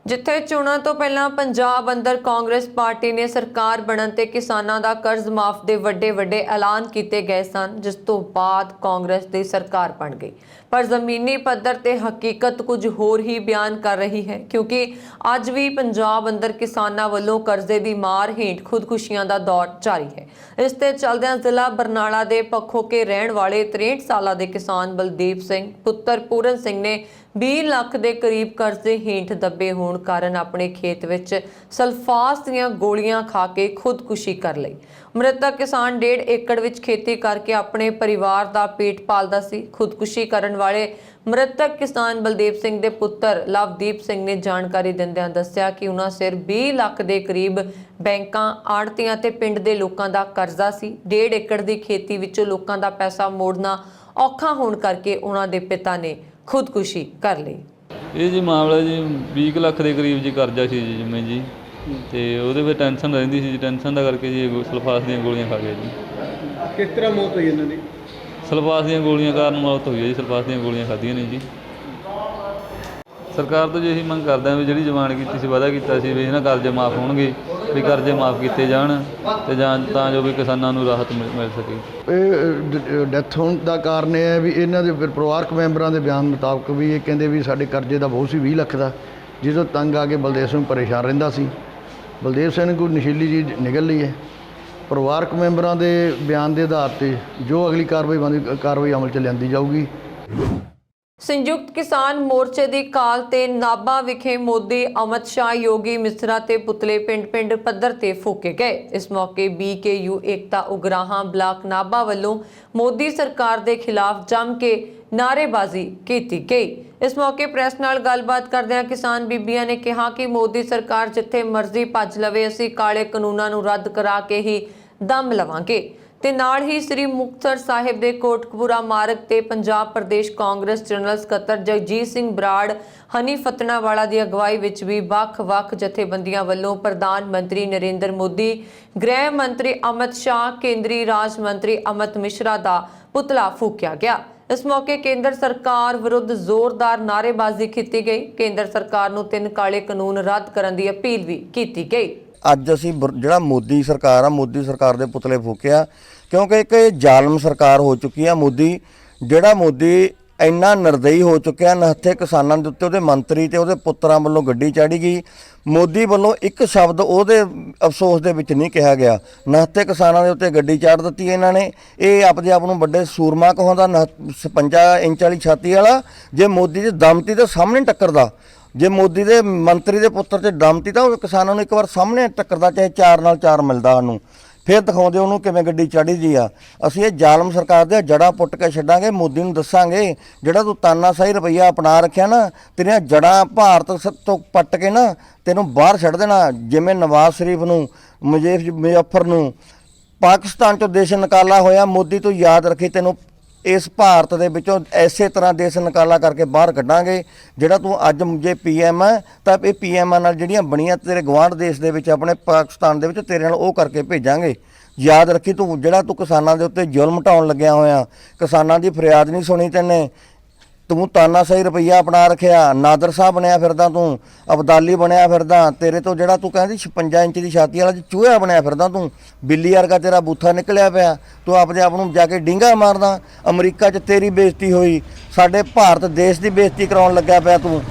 ਜਿੱਥੇ ਚੋਣਾਂ ਤੋਂ ਪਹਿਲਾਂ ਪੰਜਾਬ ਅੰਦਰ ਕਾਂਗਰਸ ਪਾਰਟੀ ਨੇ ਸਰਕਾਰ ਬਣਨ ਤੇ ਕਿਸਾਨਾਂ ਦਾ ਕਰਜ਼ ਮਾਫ ਦੇ ਵੱਡੇ ਐਲਾਨ ਕੀਤੇ ਗਏ ਸਨ, ਜਿਸ ਤੋਂ ਬਾਅਦ ਕਾਂਗਰਸ ਦੀ ਸਰਕਾਰ ਬਣ ਗਈ। ਪਰ ਜ਼ਮੀਨੀ ਪੱਧਰ ਤੇ ਹਕੀਕਤ ਕੁਝ ਹੋਰ ਹੀ ਬਿਆਨ ਕਰ ਰਹੀ ਹੈ, ਕਿਉਂਕਿ ਅੱਜ ਵੀ ਪੰਜਾਬ ਅੰਦਰ ਕਿਸਾਨਾਂ ਵੱਲੋਂ ਕਰਜ਼ੇ ਦੀ ਮਾਰ ਹੇਠ ਖੁਦਕੁਸ਼ੀਆਂ ਦਾ ਦੌਰ ਜਾਰੀ ਹੈ। ਇਸ ਤੇ ਚੱਲਦਿਆਂ ਜ਼ਿਲ੍ਹਾ ਬਰਨਾਲਾ ਦੇ ਪੱਖੋਕੇ ਰਹਿਣ ਵਾਲੇ 63 ਸਾਲਾਂ ਦੇ ਕਿਸਾਨ ਬਲਦੀਪ ਸਿੰਘ ਪੁੱਤਰ ਪੂਰਨ ਸਿੰਘ ਨੇ 20 ਲੱਖ ਦੇ ਕਰੀਬ ਕਰਜ਼ੇ ਹੇਠ ਦੱਬੇ ਹੋਣ ਕਾਰਨ ਆਪਣੇ ਖੇਤ ਵਿੱਚ ਸਲਫਾਸ ਦੀਆਂ ਗੋਲੀਆਂ ਖਾ ਕੇ ਖੁਦਕੁਸ਼ੀ ਕਰ ਲਈ। ਮ੍ਰਿਤਕ ਕਿਸਾਨ 1.5 ਏਕੜ ਵਿੱਚ ਖੇਤੀ ਕਰਕੇ ਆਪਣੇ ਪਰਿਵਾਰ ਦਾ ਪੇਟ ਪਾਲਦਾ ਸੀ। ਖੁਦਕੁਸ਼ੀ ਕਰਨ ਵਾਲੇ ਮ੍ਰਿਤਕ ਕਿਸਾਨ ਬਲਦੀਪ ਸਿੰਘ ਦੇ ਪੁੱਤਰ ਲਵਦੀਪ ਸਿੰਘ ਨੇ ਜਾਣਕਾਰੀ ਦਿੰਦਿਆਂ ਦੱਸਿਆ ਕਿ ਉਹਨਾਂ ਸਿਰ 20 ਲੱਖ ਦੇ ਕਰੀਬ ਬੈਂਕਾਂ, ਆੜ੍ਹਤੀਆਂ ਤੇ ਪਿੰਡ ਦੇ ਲੋਕਾਂ ਦਾ ਕਰਜ਼ਾ ਸੀ। 1.5 ਏਕੜ ਦੀ ਖੇਤੀ ਵਿੱਚੋਂ ਲੋਕਾਂ ਦਾ ਪੈਸਾ ਮੋੜਨਾ ਔਖਾ ਹੋਣ ਕਰਕੇ ਉਹਨਾਂ ਦੇ ਪਿਤਾ ਨੇ ਖੁਦਕੁਸ਼ੀ ਕਰ ਲਈ। ਇਹ ਜੀ ਮਾਮਲਾ ਜੀ 20 ਲੱਖ ਦੇ ਕਰੀਬ ਜੀ ਕਰਜ਼ਾ ਸੀ ਜੀ ਜਿਵੇਂ ਜੀ, ਤੇ ਉਹਦੇ ਵਿੱਚ ਟੈਨਸ਼ਨ ਰਹਿੰਦੀ ਸੀ ਜੀ। ਟੈਨਸ਼ਨ ਦਾ ਕਰਕੇ ਜੀ ਸਲਫਾਸ ਦੀਆਂ ਗੋਲੀਆਂ ਖਾ ਗਿਆ ਜੀ। ਕਿਸ ਤਰ੍ਹਾਂ ਮੌਤ ਹੋਈ ਇਹਨਾਂ ਦੀ? ਸਲਫਾਸ ਦੀਆਂ ਗੋਲੀਆਂ ਕਾਰਨ ਮੌਤ ਹੋਈ ਹੈ ਜੀ। ਸਲਫਾਸ ਦੀਆਂ ਗੋਲੀਆਂ ਖਾਧੀਆਂ ਨੇ ਜੀ। ਸਰਕਾਰ ਤੋਂ ਜੀ ਇਹੀ ਮੰਗ ਕਰਦੇ ਹਾਂ ਵੀ ਜਿਹੜੀ ਜ਼ਮਾਨ ਕੀਤੀ ਸੀ, ਵਾਅਦਾ ਕੀਤਾ ਸੀ ਵੀ ਇਹਨਾਂ ਕਰਜ਼ੇ ਮਾਫ ਹੋਣਗੇ, ਵੀ ਕਰਜ਼ੇ ਮਾਫ ਕੀਤੇ ਜਾਣ ਤੇ ਤਾਂ ਜੋ ਵੀ ਕਿਸਾਨਾਂ ਨੂੰ ਰਾਹਤ ਮਿਲ ਸਕੇ। ਇਹ ਡੈਥ ਹੋਣ ਦਾ ਕਾਰਨ ਇਹ ਹੈ ਵੀ ਇਹਨਾਂ ਦੇ ਪਰਿਵਾਰਕ ਮੈਂਬਰਾਂ ਦੇ ਬਿਆਨ ਮੁਤਾਬਕ ਵੀ ਇਹ ਕਹਿੰਦੇ ਵੀ ਸਾਡੇ ਕਰਜ਼ੇ ਦਾ ਬਹੁਤ ਸੀ 20 ਲੱਖ ਦਾ, ਜਦੋਂ ਤੰਗ ਆ ਕੇ ਬਲਦੇਵ ਸਿੰਘ ਪਰੇਸ਼ਾਨ ਰਹਿੰਦਾ ਸੀ। ਬਲਦੇਵ ਸਿੰਘ ਨੂੰ ਕੋਈ ਨਸ਼ੀਲੀ ਚੀਜ਼ ਨਿਕਲ ਲਈ ਹੈ। ਪਰਿਵਾਰਕ ਮੈਂਬਰਾਂ ਦੇ ਬਿਆਨ ਦੇ ਆਧਾਰ ਤੇ ਜੋ ਅਗਲੀ ਕਾਰਵਾਈ ਅਮਲ 'ਚ ਲਿਆਂਦੀ ਜਾਊਗੀ। ਸੰਯੁਕਤ ਕਿਸਾਨ ਮੋਰਚੇ ਦੀ ਕਾਲ ਤੇ ਨਾਭਾ ਵਿਖੇ ਮੋਦੀ, ਅਮਿਤ ਸ਼ਾਹ, ਯੋਗੀ ਮਿਸਰਾ ਤੇ ਪੁਤਲੇ ਪਿੰਡ ਪੱਧਰ ਤੇ ਫੂਕੇ ਗਏ। ਇਸ ਮੌਕੇ BKU ਏਕਤਾ ਉਗਰਾਹਾਂ ਬਲਾਕ ਨਾਭਾ ਵੱਲੋਂ ਮੋਦੀ ਸਰਕਾਰ ਦੇ ਖਿਲਾਫ ਜੰਮ ਕੇ ਨਾਅਰੇਬਾਜ਼ੀ ਕੀਤੀ ਗਈ। ਇਸ ਮੌਕੇ ਪ੍ਰੈਸ ਨਾਲ ਗੱਲਬਾਤ ਕਰਦਿਆਂ ਕਿਸਾਨ ਬੀਬੀਆਂ ਨੇ ਕਿਹਾ ਕਿ ਮੋਦੀ ਸਰਕਾਰ ਜਿੱਥੇ ਮਰਜ਼ੀ ਭੱਜ ਲਵੇ, ਅਸੀਂ ਕਾਲੇ ਕਾਨੂੰਨਾਂ ਨੂੰ ਰੱਦ ਕਰਾ ਕੇ ਹੀ ਦਮ ਲਵਾਂਗੇ। ਤੇ ਨਾਲ ਹੀ ਸ੍ਰੀ ਮੁਕਤਸਰ ਸਾਹਿਬ ਦੇ ਕੋਟਕਪੂਰਾ ਮਾਰਗ ਤੇ ਪੰਜਾਬ ਪ੍ਰਦੇਸ਼ ਕਾਂਗਰਸ ਜਨਰਲ ਸਕੱਤਰ ਜਗਜੀਤ ਸਿੰਘ ਬਰਾੜ, ਹਨੀ ਫਤਨਾਵਾਲਾ ਦੀ ਅਗਵਾਈ ਵਿੱਚ ਵੀ ਵੱਖ-ਵੱਖ ਜਥੇਬੰਦੀਆਂ ਵੱਲੋਂ ਪ੍ਰਧਾਨ ਮੰਤਰੀ ਨਰਿੰਦਰ ਮੋਦੀ, ਗ੍ਰਹਿ ਮੰਤਰੀ ਅਮਿਤ ਸ਼ਾਹ, ਕੇਂਦਰੀ ਰਾਜ ਮੰਤਰੀ ਅਮਿਤ ਮਿਸ਼ਰਾ ਦਾ ਪੁਤਲਾ ਫੂਕਿਆ ਗਿਆ। ਇਸ ਮੌਕੇ ਕੇਂਦਰ ਸਰਕਾਰ ਵਿਰੁੱਧ ਜ਼ੋਰਦਾਰ ਨਾਅਰੇਬਾਜ਼ੀ ਕੀਤੀ ਗਈ। ਕੇਂਦਰ ਸਰਕਾਰ ਨੂੰ 3 ਕਾਲੇ ਕਾਨੂੰਨ ਰੱਦ ਕਰਨ ਦੀ ਅਪੀਲ ਵੀ ਕੀਤੀ ਗਈ। ਅੱਜ ਅਸੀਂ ਜਿਹੜਾ ਮੋਦੀ ਸਰਕਾਰ ਆ, ਮੋਦੀ ਸਰਕਾਰ ਦੇ ਪੁਤਲੇ ਫੂਕਿਆ, ਕਿਉਂਕਿ ਇੱਕ ਇਹ ਜ਼ਾਲਮ ਸਰਕਾਰ ਹੋ ਚੁੱਕੀ ਆ। ਮੋਦੀ ਇੰਨਾ ਨਿਰਦਈ ਹੋ ਚੁੱਕਿਆ, ਨਹੱਥੇ ਕਿਸਾਨਾਂ ਦੇ ਉੱਤੇ ਉਹਦੇ ਮੰਤਰੀ ਤੇ ਉਹਦੇ ਪੁੱਤਰਾਂ ਵੱਲੋਂ ਗੱਡੀ ਚਾੜੀ ਗਈ। ਮੋਦੀ ਵੱਲੋਂ ਇੱਕ ਸ਼ਬਦ ਉਹਦੇ ਅਫਸੋਸ ਦੇ ਵਿੱਚ ਨਹੀਂ ਕਿਹਾ ਗਿਆ। ਨਹੱਥੇ ਕਿਸਾਨਾਂ ਦੇ ਉੱਤੇ ਗੱਡੀ ਚਾੜ ਦਿੱਤੀ ਇਹਨਾਂ ਨੇ। ਇਹ ਆਪਦੇ ਆਪ ਨੂੰ ਵੱਡੇ ਸੂਰਮਾ ਕਹਾਉਂਦਾ, 56 ਇੰਚ ਵਾਲੀ ਛਾਤੀ ਵਾਲਾ। ਜੇ ਮੋਦੀ ਦੇ ਦਮਤੀ ਦੇ ਸਾਹਮਣੇ ਟੱਕਰਦਾ, ਜੇ ਮੋਦੀ ਦੇ ਮੰਤਰੀ ਦੇ ਪੁੱਤਰ 'ਚ ਦਮਤੀ ਤਾਂ ਉਹ ਕਿਸਾਨਾਂ ਨੂੰ ਇੱਕ ਵਾਰ ਸਾਹਮਣੇ ਟੱਕਰਦਾ, ਚਾਹੇ 4 ਨਾਲ 4 ਮਿਲਦਾ ਉਹਨੂੰ, ਫਿਰ ਦਿਖਾਉਂਦੇ ਉਹਨੂੰ ਕਿਵੇਂ ਗੱਡੀ ਚਾੜੀ ਦੀ ਆ। ਅਸੀਂ ਇਹ ਜ਼ਾਲਮ ਸਰਕਾਰ ਦੇ ਜੜ੍ਹਾਂ ਪੁੱਟ ਕੇ ਛੱਡਾਂਗੇ। ਮੋਦੀ ਨੂੰ ਦੱਸਾਂਗੇ, ਜਿਹੜਾ ਤੂੰ ਤਾਨਾਸ਼ਾਹੀ ਰਵੱਈਆ ਅਪਣਾ ਰੱਖਿਆ ਨਾ, ਤੇਰੀਆਂ ਜੜ੍ਹਾਂ ਭਾਰਤ ਤੋਂ ਪੱਟ ਕੇ ਨਾ ਤੈਨੂੰ ਬਾਹਰ ਛੱਡ ਦੇਣਾ। ਜਿਵੇਂ ਨਵਾਜ਼ ਸ਼ਰੀਫ ਨੂੰ, ਮੁਜ਼ੱਫਰ ਨੂੰ ਪਾਕਿਸਤਾਨ 'ਚੋਂ ਦੇਸ਼ ਨਿਕਾਲਾ ਹੋਇਆ, ਮੋਦੀ ਤੂੰ ਯਾਦ ਰੱਖੀ, ਤੈਨੂੰ ਇਸ ਭਾਰਤ ਦੇ ਵਿੱਚੋਂ ਐਸੇ ਤਰ੍ਹਾਂ ਦੇਸ਼ ਨਿਕਾਲਾ ਕਰਕੇ ਬਾਹਰ ਕੱਢਾਂਗੇ। ਜਿਹੜਾ ਤੂੰ ਅੱਜ ਜੇ PM ਹੈ ਤਾਂ ਇਹ PM ਨਾਲ ਜਿਹੜੀਆਂ ਬਣੀਆਂ ਤੇਰੇ ਗੁਆਂਢ ਦੇਸ਼ ਦੇ ਵਿੱਚ, ਆਪਣੇ ਪਾਕਿਸਤਾਨ ਦੇ ਵਿੱਚ, ਤੇਰੇ ਨਾਲ ਉਹ ਕਰਕੇ ਭੇਜਾਂਗੇ। ਯਾਦ ਰੱਖੀ, ਤੂੰ ਕਿਸਾਨਾਂ ਦੇ ਉੱਤੇ ਜ਼ੁਲਮ ਢਾਉਣ ਲੱਗਿਆ ਹੋਇਆ, ਕਿਸਾਨਾਂ ਦੀ ਫਰਿਆਦ ਨਹੀਂ ਸੁਣੀ ਤੈਨੇ। ਤੂੰ ਤਾਨਾਸ਼ਾਹੀ ਰਵੱਈਆ ਅਪਣਾ ਰੱਖਿਆ, ਨਾਦਰ ਸਾਹਿਬ ਬਣਿਆ ਫਿਰਦਾ, ਤੂੰ ਅਬਦਾਲੀ ਬਣਿਆ ਫਿਰਦਾ। ਤੇਰੇ ਤੋਂ ਜਿਹੜਾ ਤੂੰ ਕਹਿੰਦੀ 56 ਇੰਚ ਦੀ ਛਾਤੀ ਵਾਲਾ ਚੂਹਾ ਬਣਿਆ ਫਿਰਦਾ, ਤੂੰ ਬਿੱਲੀ ਵਰਗਾ ਤੇਰਾ ਬੂਥਾ ਨਿਕਲਿਆ ਪਿਆ। ਤੂੰ ਆਪਦੇ ਆਪ ਨੂੰ ਜਾ ਕੇ ਡਿੰਗਾ ਮਾਰਦਾ। ਅਮਰੀਕਾ 'ਚ ਤੇਰੀ ਬੇਇੱਜ਼ਤੀ ਹੋਈ, ਸਾਡੇ ਭਾਰਤ ਦੇਸ਼ ਦੀ ਬੇਇੱਜ਼ਤੀ ਕਰਾਉਣ ਲੱਗਿਆ ਪਿਆ ਤੂੰ।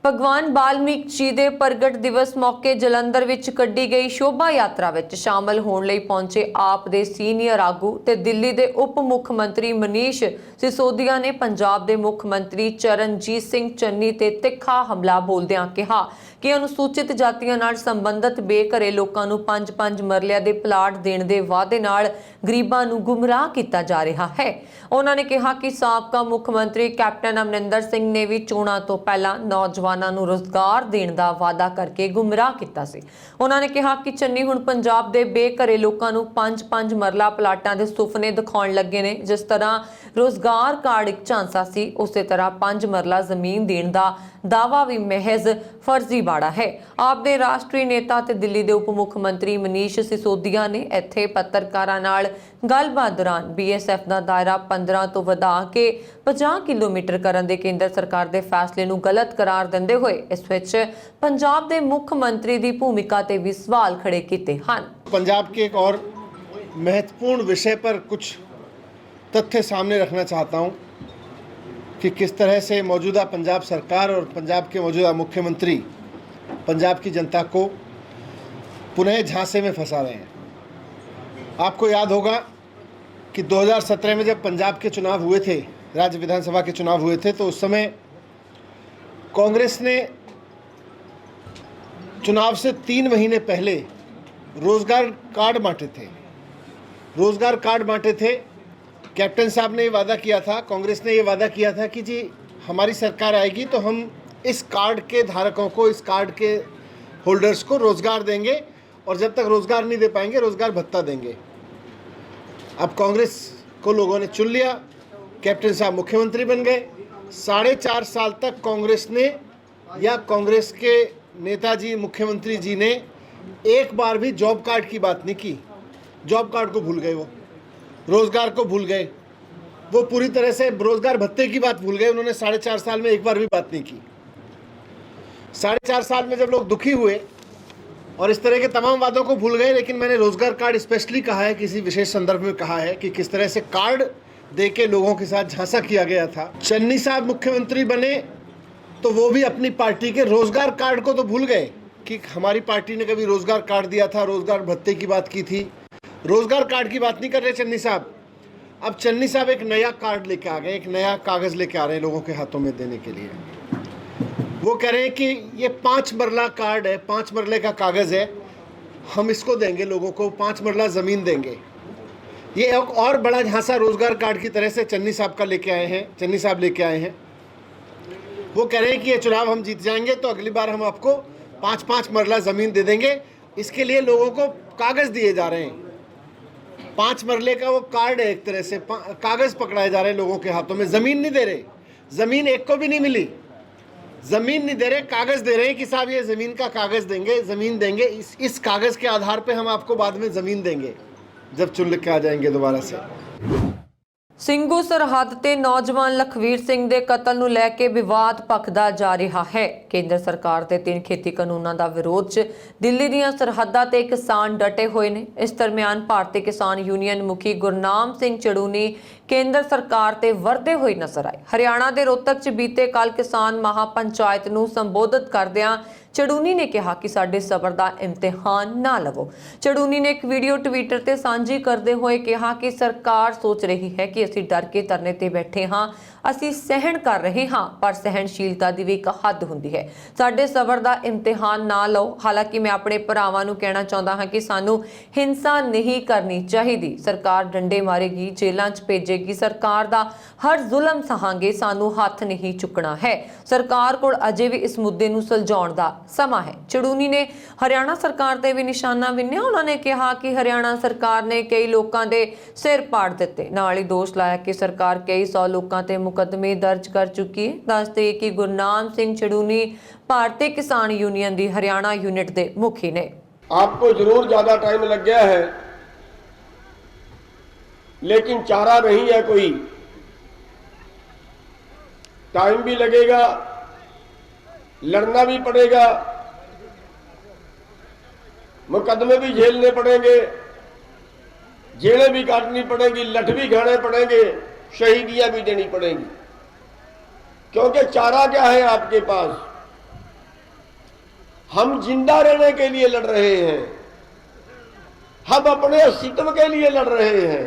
ਭਗਵਾਨ ਵਾਲਮੀਕ ਜੀ ਦੇ ਪ੍ਰਗਟ ਦਿਵਸ ਮੌਕੇ ਜਲੰਧਰ ਵਿੱਚ ਕੱਢੀ ਗਈ ਸ਼ੋਭਾ ਯਾਤਰਾ ਵਿੱਚ ਸ਼ਾਮਲ ਹੋਣ ਲਈ ਪਹੁੰਚੇ ਆਪ ਦੇ ਸੀਨੀਅਰ ਆਗੂ ਤੇ ਦਿੱਲੀ ਦੇ ਉਪ ਮੁੱਖ ਮੰਤਰੀ ਮਨੀਸ਼ ਸਿਸੋਦੀਆ ਨੇ ਪੰਜਾਬ ਦੇ ਮੁੱਖ ਮੰਤਰੀ ਚਰਨਜੀਤ ਸਿੰਘ ਚੰਨੀ ਤੇ ਤਿੱਖਾ ਹਮਲਾ ਬੋਲਦਿਆਂ ਕਿਹਾ ਕਿ ਅਨੁਸੂਚਿਤ ਜਾਤੀਆਂ ਨਾਲ ਸੰਬੰਧਿਤ ਬੇਘਰੇ ਲੋਕਾਂ ਨੂੰ 5-5 ਮਰਲਿਆਂ ਦੇ ਪਲਾਟ ਦੇਣ ਦੇ ਵਾਅਦੇ ਨਾਲ ਗਰੀਬਾਂ ਨੂੰ ਗੁੰਮਰਾਹ ਕੀਤਾ ਜਾ ਰਿਹਾ ਹੈ। ਉਹਨਾਂ ਨੇ ਕਿਹਾ ਕਿ ਸਾਬਕਾ ਮੁੱਖ ਮੰਤਰੀ ਕੈਪਟਨ ਅਮਰਿੰਦਰ ਸਿੰਘ ਨੇ ਵੀ ਚੋਣਾਂ ਤੋਂ ਪਹਿਲਾਂ ਨੌਜਵਾਨਾਂ ਨੂੰ ਰੋਜ਼ਗਾਰ ਦੇਣ ਦਾ ਵਾਅਦਾ ਕਰਕੇ ਗੁੰਮਰਾਹ ਕੀਤਾ ਸੀ। ਉਹਨਾਂ ਨੇ ਕਿਹਾ ਕਿ ਚੰਨੀ ਹੁਣ ਪੰਜਾਬ ਦੇ ਬੇਘਰੇ ਲੋਕਾਂ ਨੂੰ 5-5 ਮਰਲਾ ਪਲਾਟਾਂ ਦੇ ਸੁਪਨੇ ਦਿਖਾਉਣ ਲੱਗੇ ਨੇ। ਜਿਸ ਤਰ੍ਹਾਂ ਰੋਜ਼ਗਾਰ ਕਾਰਡ ਇੱਕ ਝਾਂਸਾ ਸੀ, ਉਸੇ ਤਰ੍ਹਾਂ 5 ਮਰਲਾ ਜ਼ਮੀਨ ਦੇਣ ਦਾ ਦਾਅਵਾ ਵੀ ਮਹਿਜ਼ ਫਰਜ਼ੀ ਮਾੜਾ ਹੈ। ਆਪ ਦੇ ਰਾਸ਼ਟਰੀ ਨੇਤਾ ਤੇ ਦਿੱਲੀ ਦੇ ਉਪ ਮੁੱਖ ਮੰਤਰੀ ਮਨੀਸ਼ ਸਿਸੋਦੀਆ ਨੇ ਇੱਥੇ ਪੱਤਰਕਾਰਾਂ ਨਾਲ ਗੱਲਬਾਤ ਦੌਰਾਨ BSF ਦਾ ਦਾਇਰਾ 15 ਤੋਂ ਵਧਾ ਕੇ 50 ਕਿਲੋਮੀਟਰ ਕਰਨ ਦੇ ਕੇਂਦਰ ਸਰਕਾਰ ਦੇ ਫੈਸਲੇ ਨੂੰ ਗਲਤ ਕਰਾਰ ਦਿੰਦੇ ਹੋਏ ਇਸ ਵਿੱਚ ਪੰਜਾਬ ਦੇ ਮੁੱਖ ਮੰਤਰੀ ਦੀ ਭੂਮਿਕਾ ਤੇ ਵੀ ਸਵਾਲ ਖੜੇ ਕੀਤੇ ਹਨ। पंजाब के एक और महत्वपूर्ण विषय पर कुछ तथ्य सामने रखना चाहता हूं कि किस तरह से मौजूदा पंजाब सरकार और पंजाब के मौजूदा मुख्यमंत्री पंजाब की जनता को पुनः झांसे में फंसा रहे हैं। आपको याद होगा कि 2017 में जब पंजाब के चुनाव हुए थे, राज्य विधानसभा के चुनाव हुए थे, तो उस समय कांग्रेस ने चुनाव से 3 महीने पहले रोज़गार कार्ड बांटे थे। रोज़गार कार्ड बांटे थे। कैप्टन साहब ने ये वादा किया था, कांग्रेस ने ये वादा किया था कि जी हमारी सरकार आएगी तो हम इस कार्ड के धारकों को, इस कार्ड के होल्डर्स को रोज़गार देंगे और जब तक रोज़गार नहीं दे पाएंगे रोज़गार भत्ता देंगे। अब कांग्रेस को लोगों ने चुन लिया, कैप्टन साहब मुख्यमंत्री बन गए। 4.5 साल तक कांग्रेस ने या कांग्रेस के नेताजी मुख्यमंत्री जी ने एक बार भी जॉब कार्ड की बात नहीं की। जॉब कार्ड को भूल गए, वो रोज़गार को भूल गए, वो पूरी तरह से रोज़गार भत्ते की बात भूल गए। उन्होंने 4.5 साल में एक बार भी बात नहीं की। 4.5 साल में जब लोग दुखी हुए और इस तरह के तमाम वादों को भूल गए, लेकिन मैंने रोज़गार कार्ड स्पेशली कहा है, किसी विशेष संदर्भ में कहा है कि किस तरह से कार्ड दे के लोगों के साथ झांसा किया गया था। चन्नी साहब मुख्यमंत्री बने तो वो भी अपनी पार्टी के रोज़गार कार्ड को तो भूल गए कि हमारी पार्टी ने कभी रोज़गार कार्ड दिया था, रोज़गार भत्ते की बात की थी। रोज़गार कार्ड की बात नहीं कर रहे चन्नी साहब। अब चन्नी साहब एक नया कार्ड लेके आ गए, एक नया कागज़ लेके आ रहे हैं लोगों के हाथों में देने के लिए। वो कह रहे हैं कि ये 5 मरला कार्ड है, 5 मरले का कागज़ है, हम इसको देंगे लोगों को, 5 मरला ज़मीन देंगे। ये एक और बड़ा झांसा रोज़गार कार्ड की तरह से चन्नी साहब का लेके आए हैं, चन्नी साहब लेके आए हैं। वो कह रहे हैं कि ये चुनाव हम जीत जाएंगे तो अगली बार हम आपको 5-5 मरला ज़मीन दे देंगे। इसके लिए लोगों को कागज़ दिए जा रहे हैं। 5 मरले का वो कार्ड है, एक तरह से कागज़ पकड़ाए जा रहे हैं लोगों के हाथों में। ज़मीन नहीं दे रहे, ज़मीन एक को भी नहीं मिली। ज़मीन नहीं दे रहे, कागज़ दे रहे हैं कि साहब ये ज़मीन का कागज़ देंगे, ज़मीन देंगे, इस कागज़ के आधार पे हम आपको बाद में ज़मीन देंगे जब चुन के आ जाएंगे दोबारा से। ਸਿੰਘੂ ਸਰਹੱਦ ਤੇ ਨੌਜਵਾਨ ਲਖਵੀਰ ਸਿੰਘ ਦੇ ਕਤਲ ਨੂੰ ਲੈ ਕੇ ਵਿਵਾਦ ਭਖਦਾ ਜਾ ਰਿਹਾ ਹੈ। ਕੇਂਦਰ ਸਰਕਾਰ ਦੇ 3 ਖੇਤੀ ਕਾਨੂੰਨਾਂ ਦਾ ਵਿਰੋਧ 'ਚ ਦਿੱਲੀ ਦੀਆਂ ਸਰਹੱਦਾਂ ਤੇ ਕਿਸਾਨ ਡਟੇ ਹੋਏ ਨੇ। ਇਸ ਦਰਮਿਆਨ ਭਾਰਤੀ ਕਿਸਾਨ ਯੂਨੀਅਨ ਮੁਖੀ ਗੁਰਨਾਮ ਸਿੰਘ ਚੜੂਨੀ ਕੇਂਦਰ ਸਰਕਾਰ ਤੇ ਵਰਦੇ ਹੋਏ ਨਜ਼ਰ ਆਏ। ਹਰਿਆਣਾ ਦੇ ਰੋਹਤਕ 'ਚ ਬੀਤੇ ਕੱਲ ਕਿਸਾਨ ਮਹਾਪੰਚਾਇਤ ਨੂੰ ਸੰਬੋਧਿਤ ਕਰਦਿਆਂ ਚੜੂਨੀ ਨੇ ਕਿਹਾ ਕਿ ਸਾਡੇ ਸਬਰ ਦਾ ਇਮਤਿਹਾਨ ਨਾ ਲਵੋ। ਚੜੂਨੀ ਨੇ ਇੱਕ ਵੀਡੀਓ ਟਵਿੱਟਰ ਤੇ ਸਾਂਝੀ ਕਰਦੇ ਹੋਏ ਕਿਹਾ ਕਿ ਸਰਕਾਰ ਸੋਚ ਰਹੀ ਹੈ ਕਿ ਅਸੀਂ ਡਰ ਕੇ ਧਰਨੇ ਤੇ ਬੈਠੇ ਹਾਂ, ਅਸੀਂ ਸਹਿਣ ਕਰ ਰਹੇ ਹਾਂ, ਪਰ ਸਹਿਣਸ਼ੀਲਤਾ ਦੀ ਵੀ ਇੱਕ ਹੱਦ ਹੁੰਦੀ ਹੈ। ਸਾਡੇ ਸਬਰ ਦਾ ਇਮਤਿਹਾਨ ਨਾ ਲਓ। ਹਾਲਾਂਕਿ ਮੈਂ ਆਪਣੇ ਭਰਾਵਾਂ ਨੂੰ ਕਹਿਣਾ ਚਾਹੁੰਦਾ ਹਾਂ ਕਿ ਸਾਨੂੰ ਹਿੰਸਾ ਨਹੀਂ ਕਰਨੀ ਚਾਹੀਦੀ। ਸਰਕਾਰ ਡੰਡੇ ਮਾਰੇਗੀ, ਜੇਲ੍ਹਾਂ 'ਚ ਭੇਜੇਗੀ, ਸਰਕਾਰ ਦਾ ਹਰ ਜ਼ੁਲਮ ਸਹਾਂਗੇ, ਸਾਨੂੰ ਹੱਥ ਨਹੀਂ ਚੁੱਕਣਾ ਹੈ। ਸਰਕਾਰ ਕੋਲ ਅਜੇ ਵੀ ਇਸ ਮੁੱਦੇ ਨੂੰ ਸੁਲਝਾਉਣ ਦਾ ਸਮਾਂ ਹੈ। ਚੜੂਨੀ ਨੇ ਹਰਿਆਣਾ ਸਰਕਾਰ ਤੇ ਵੀ ਨਿਸ਼ਾਨਾ ਬਿੰਨਿਆ। ਉਹਨਾਂ ਨੇ ਕਿਹਾ ਕਿ ਹਰਿਆਣਾ ਸਰਕਾਰ ਨੇ ਕਈ ਲੋਕਾਂ ਦੇ ਸਿਰ ਪਾੜ ਦਿੱਤੇ। ਨਾਲ ਹੀ ਦੋਸ਼ ਲਾਇਆ ਕਿ ਸਰਕਾਰ ਕਈ 100 ਲੋਕਾਂ ਤੇ ਮੁਕੱਦਮੇ ਦਰਜ ਕਰ ਚੁੱਕੀ ਹੈ। ਦੱਸਦੇ ਕਿ ਗੁਰਨਾਮ ਸਿੰਘ ਚੜੂਨੀ ਭਾਰਤੀ किसान यूनियन दी हरियाणा यूनिट के मुखी ने। आपको जरूर ज्यादा टाइम लग गया है, लेकिन चारा नहीं है कोई। टाइम भी लगेगा, लड़ना भी पड़ेगा, मुकदमे भी झेलने पड़ेंगे, जेलें भी काटनी पड़ेंगी, लठ भी खाने पड़ेंगे, शहीदियां भी देनी पड़ेंगी। क्योंकि चारा क्या है आपके पास? हम जिंदा रहने के लिए लड़ रहे हैं, हम अपने अस्तित्व के लिए लड़ रहे हैं।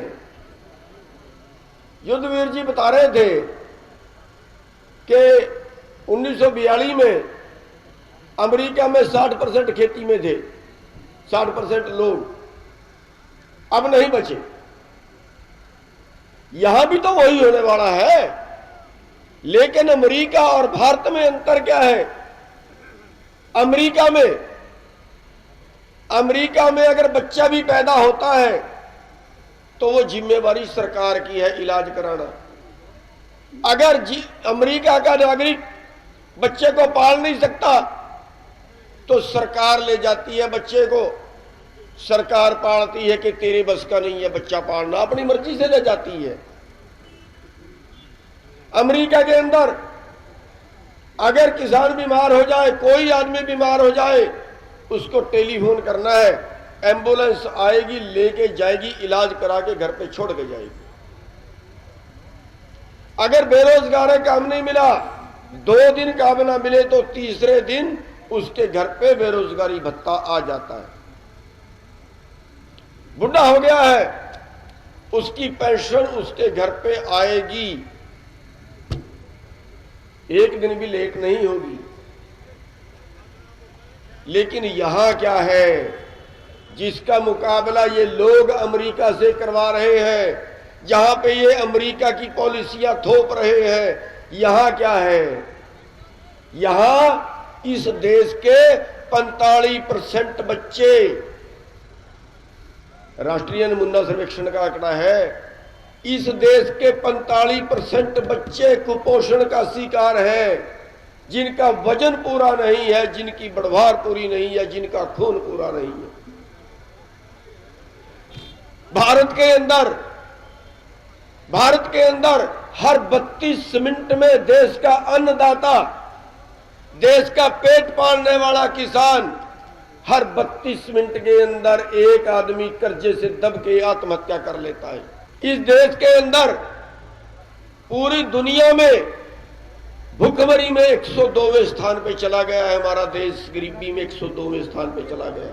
युद्धवीर जी बता रहे थे कि 1942 में अमेरिका में 60% खेती में थे, 60% लोग अब नहीं बचे। यहां भी तो वही होने वाला है, लेकिन अमेरिका और भारत में अंतर क्या है? अमेरिका में अगर बच्चा भी पैदा होता है तो वो जिम्मेवारी सरकार की है इलाज कराना। अगर अमेरिका का नागरिक बच्चे को पाल नहीं सकता तो सरकार ले जाती है बच्चे को, सरकार पालती है कि तेरे बस का नहीं है बच्चा पालना, अपनी मर्जी से ले जाती है। अमेरिका के अंदर अगर किसान बीमार हो जाए, कोई आदमी बीमार हो जाए, उसको टेलीफोन करना है, एम्बुलेंस आएगी, लेके जाएगी, इलाज करा के घर पे छोड़ के जाएगी। अगर बेरोजगार है, काम नहीं मिला, 2 दिन काम ना मिले तो तीसरे दिन उसके घर पे बेरोजगारी भत्ता आ जाता है। बुढ़ा हो गया है, उसकी पेंशन उसके घर पे आएगी, 1 दिन भी लेट नहीं होगी। लेकिन यहां क्या है, जिसका मुकाबला ये लोग अमेरिका से करवा रहे हैं, जहां पे ये अमेरिका की पॉलिसियां थोप रहे हैं, यहां क्या है, यहां इस देश के 45% बच्चे, राष्ट्रीय नमूना सर्वेक्षण का आंकड़ा है, इस देश के 45% बच्चे कुपोषण का शिकार हैं, जिनका वजन पूरा नहीं है, जिनकी बढ़वार पूरी नहीं है, जिनका खून पूरा नहीं है। भारत के अंदर हर 32 मिनट में देश का अन्नदाता, देश का पेट पालने वाला किसान, हर 32 मिनट के अंदर एक आदमी कर्जे से दब के आत्महत्या कर लेता है। इस देश के अंदर पूरी दुनिया में भुखमरी में 102वें स्थान पे चला गया है हमारा देश, गरीबी में 102वें स्थान पे चला गया।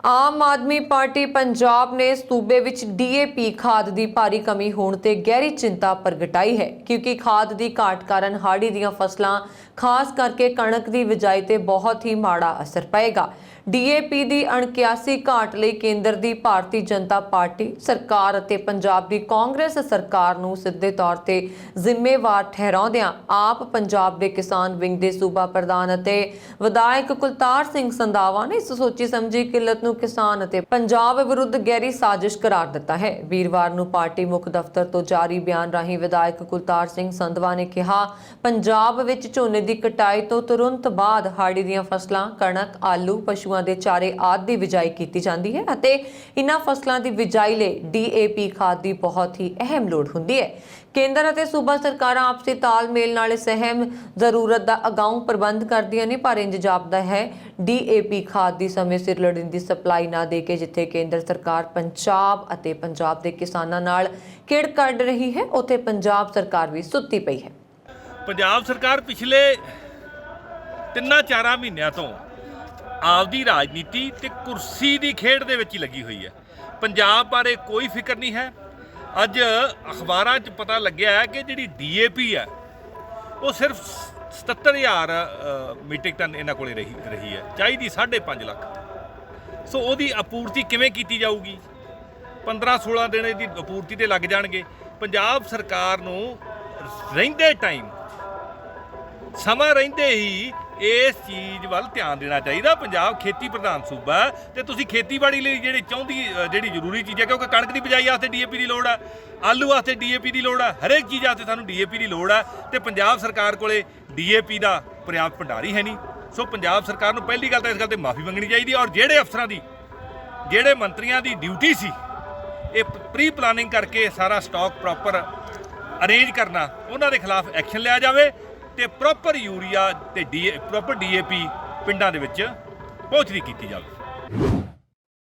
ਆਮ ਆਦਮੀ ਪਾਰਟੀ ਪੰਜਾਬ ਨੇ ਸੂਬੇ ਵਿੱਚ ਡੀਏਪੀ ਖਾਦ ਦੀ ਭਾਰੀ ਕਮੀ ਹੋਣ ਤੇ ਗਹਿਰੀ ਚਿੰਤਾ ਪ੍ਰਗਟਾਈ ਹੈ, ਕਿਉਂਕਿ ਖਾਦ ਦੀ ਘਾਟ ਕਾਰਨ ਹਾੜੀ ਦੀਆਂ ਫਸਲਾਂ ਖਾਸ ਕਰਕੇ ਕਣਕ ਦੀ ਬਿਜਾਈ ਤੇ ਬਹੁਤ ਹੀ ਮਾੜਾ ਅਸਰ ਪਏਗਾ। ਡੀਏਪੀ ਦੀ ਅਣਕਿਆਸੀ ਘਾਟ ਲਈ ਕੇਂਦਰ ਦੀ ਭਾਰਤੀ ਜਨਤਾ ਪਾਰਟੀ ਸਰਕਾਰ ਅਤੇ ਪੰਜਾਬ ਦੀ ਕਾਂਗਰਸ ਸਰਕਾਰ ਨੂੰ ਸਿੱਧੇ ਤੌਰ ਤੇ ਜ਼ਿੰਮੇਵਾਰ ਠਹਿਰਾਉਂਦਿਆਂ ਆਪ ਪੰਜਾਬ ਦੇ ਕਿਸਾਨ ਵਿੰਗ ਦੇ ਸੂਬਾ ਪ੍ਰਧਾਨ ਅਤੇ ਵਿਧਾਇਕ ਕੁਲਤਾਰ ਸਿੰਘ ਸੰਧਾਵਾ ਨੇ ਇਸ ਸੋਚੀ ਸਮਝੀ ਕਿੱਲਤ ਨੂੰ ਕਿਸਾਨ ਅਤੇ ਪੰਜਾਬ ਵਿਰੁੱਧ ਗਹਿਰੀ ਸਾਜ਼ਿਸ਼ ਕਰਾਰ ਦਿੱਤਾ ਹੈ। ਵੀਰਵਾਰ ਨੂੰ ਪਾਰਟੀ ਮੁੱਖ ਦਫ਼ਤਰ ਤੋਂ ਜਾਰੀ ਬਿਆਨ ਰਾਹੀਂ ਵਿਧਾਇਕ ਕੁਲਤਾਰ ਸਿੰਘ ਸੰਧਵਾ ਨੇ ਕਿਹਾ, ਪੰਜਾਬ ਵਿੱਚ ਝੋਨੇ ਦੀ ਕਟਾਈ ਤੋਂ ਤੁਰੰਤ ਬਾਅਦ ਹਾੜੀ ਦੀਆਂ ਫਸਲਾਂ ਕਣਕ, ਆਲੂ, ਪਸ਼ੂਆਂ ਦੇ ਚਾਰੇ ਆਦਿ ਦੀ ਬਿਜਾਈ ਕੀਤੀ ਜਾਂਦੀ ਹੈ ਅਤੇ ਇਨ੍ਹਾਂ ਫਸਲਾਂ ਦੀ ਬਿਜਾਈ ਲਈ ਡੀਏਪੀ ਖਾਦ ਦੀ ਬਹੁਤ ਹੀ ਅਹਿਮ ਲੋੜ ਹੁੰਦੀ ਹੈ। ਕੇਂਦਰ ਅਤੇ ਸੂਬਾ ਸਰਕਾਰਾਂ ਆਪਸੀ ਤਾਲਮੇਲ ਨਾਲ ਇਸ ਅਹਿਮ ਜ਼ਰੂਰਤ ਦਾ ਅਗਾਊਂ ਪ੍ਰਬੰਧ ਕਰਦੀਆਂ ਨੇ, ਪਰ ਇੰਜ ਜਾਪਦਾ ਹੈ ਡੀਏਪੀ ਖਾਦ ਦੀ ਸਮੇਂ ਸਿਰ ਲੋੜੀਂਦੀ ਸਪਲਾਈ ਨਾ ਦੇ ਕੇ ਜਿੱਥੇ ਕੇਂਦਰ ਸਰਕਾਰ ਪੰਜਾਬ ਅਤੇ ਪੰਜਾਬ ਦੇ ਕਿਸਾਨਾਂ ਨਾਲ ਕਿੜ ਕੱਢ ਰਹੀ ਹੈ, ਉੱਥੇ ਪੰਜਾਬ ਸਰਕਾਰ ਵੀ ਸੁੱਤੀ ਪਈ ਹੈ। ਪੰਜਾਬ ਸਰਕਾਰ ਪਿਛਲੇ 3-4 ਮਹੀਨਿਆਂ ਤੋਂ ਆਪਦੀ ਰਾਜਨੀਤੀ ਤੇ ਕੁਰਸੀ ਦੀ ਖੇਡ ਦੇ ਵਿੱਚ ਹੀ ਲੱਗੀ ਹੋਈ ਹੈ। ਪੰਜਾਬ ਬਾਰੇ ਕੋਈ ਫਿਕਰ ਨਹੀਂ ਹੈ। ਅੱਜ ਅਖਬਾਰਾਂ 'ਚ ਪਤਾ ਲੱਗਿਆ ਹੈ ਕਿ ਜਿਹੜੀ ਡੀਏਪੀ ਹੈ ਉਹ ਸਿਰਫ 77,000 ਮੀਟ੍ਰਿਕ ਟਨ ਇਹਨਾਂ ਕੋਲੇ ਰਹੀ ਹੈ, ਚਾਹੀਦੀ 5.5 ਲੱਖ। ਸੋ ਉਹਦੀ ਆਪੂਰਤੀ ਕਿਵੇਂ ਕੀਤੀ ਜਾਊਗੀ? 15-16 ਦਿਨ ਇਹਦੀ ਆਪੂਰਤੀ ਤੇ ਲੱਗ ਜਾਣਗੇ। ਪੰਜਾਬ ਸਰਕਾਰ ਨੂੰ ਰਹਿੰਦੇ ਟਾਈਮ, ਸਮਾਂ ਰਹਿੰਦੇ ਹੀ ਇਸ ਚੀਜ਼ ਵੱਲ ਧਿਆਨ ਦੇਣਾ ਚਾਹੀਦਾ। ਪੰਜਾਬ ਖੇਤੀ ਪ੍ਰਧਾਨ ਸੂਬਾ ਹੈ ਤੇ ਤੁਸੀਂ ਖੇਤੀਬਾੜੀ ਲਈ ਜਿਹੜੀ ਜ਼ਰੂਰੀ ਚੀਜ਼ ਹੈ, ਕਿਉਂਕਿ ਕਣਕ ਦੀ ਬਿਜਾਈ ਵਾਸਤੇ ਡੀਏਪੀ ਦੀ ਲੋੜ ਹੈ, ਆਲੂ ਵਾਸਤੇ ਡੀਏਪੀ ਦੀ ਲੋੜ ਹੈ, ਹਰੇਕ ਚੀਜ਼ ਵਾਸਤੇ ਸਾਨੂੰ ਡੀਏਪੀ ਦੀ ਲੋੜ ਹੈ ਤੇ ਪੰਜਾਬ ਸਰਕਾਰ ਕੋਲੇ ਡੀਏਪੀ ਦਾ ਪ੍ਰਯਾਪਤ ਭੰਡਾਰ ਹੀ ਹੈ ਨਹੀਂ। ਸੋ ਪੰਜਾਬ ਸਰਕਾਰ ਨੂੰ ਪਹਿਲੀ ਗੱਲ ਤਾਂ ਇਸ ਗੱਲ ਤੇ ਮਾਫੀ ਮੰਗਣੀ ਚਾਹੀਦੀ ਹੈ, ਔਰ ਜਿਹੜੇ ਅਫਸਰਾਂ ਦੀ, ਜਿਹੜੇ ਮੰਤਰੀਆਂ ਦੀ ਡਿਊਟੀ ਸੀ ਇਹ ਪ੍ਰੀ ਪਲਾਨਿੰਗ ਕਰਕੇ ਸਾਰਾ ਸਟਾਕ ਪ੍ਰੋਪਰ ਅਰੇਂਜ ਕਰਨਾ, ਉਹਨਾਂ ਦੇ ਖਿਲਾਫ ਐਕਸ਼ਨ ਲਿਆ ਜਾਵੇ ਤੇ ਪ੍ਰੋਪਰ ਯੂਰੀਆ ਤੇ ਪ੍ਰੋਪਰ ਡੀਏਪੀ ਪਿੰਡਾਂ ਦੇ ਵਿੱਚ ਪਹੁੰਚਦੀ ਕੀਤੀ ਜਾਵੇ।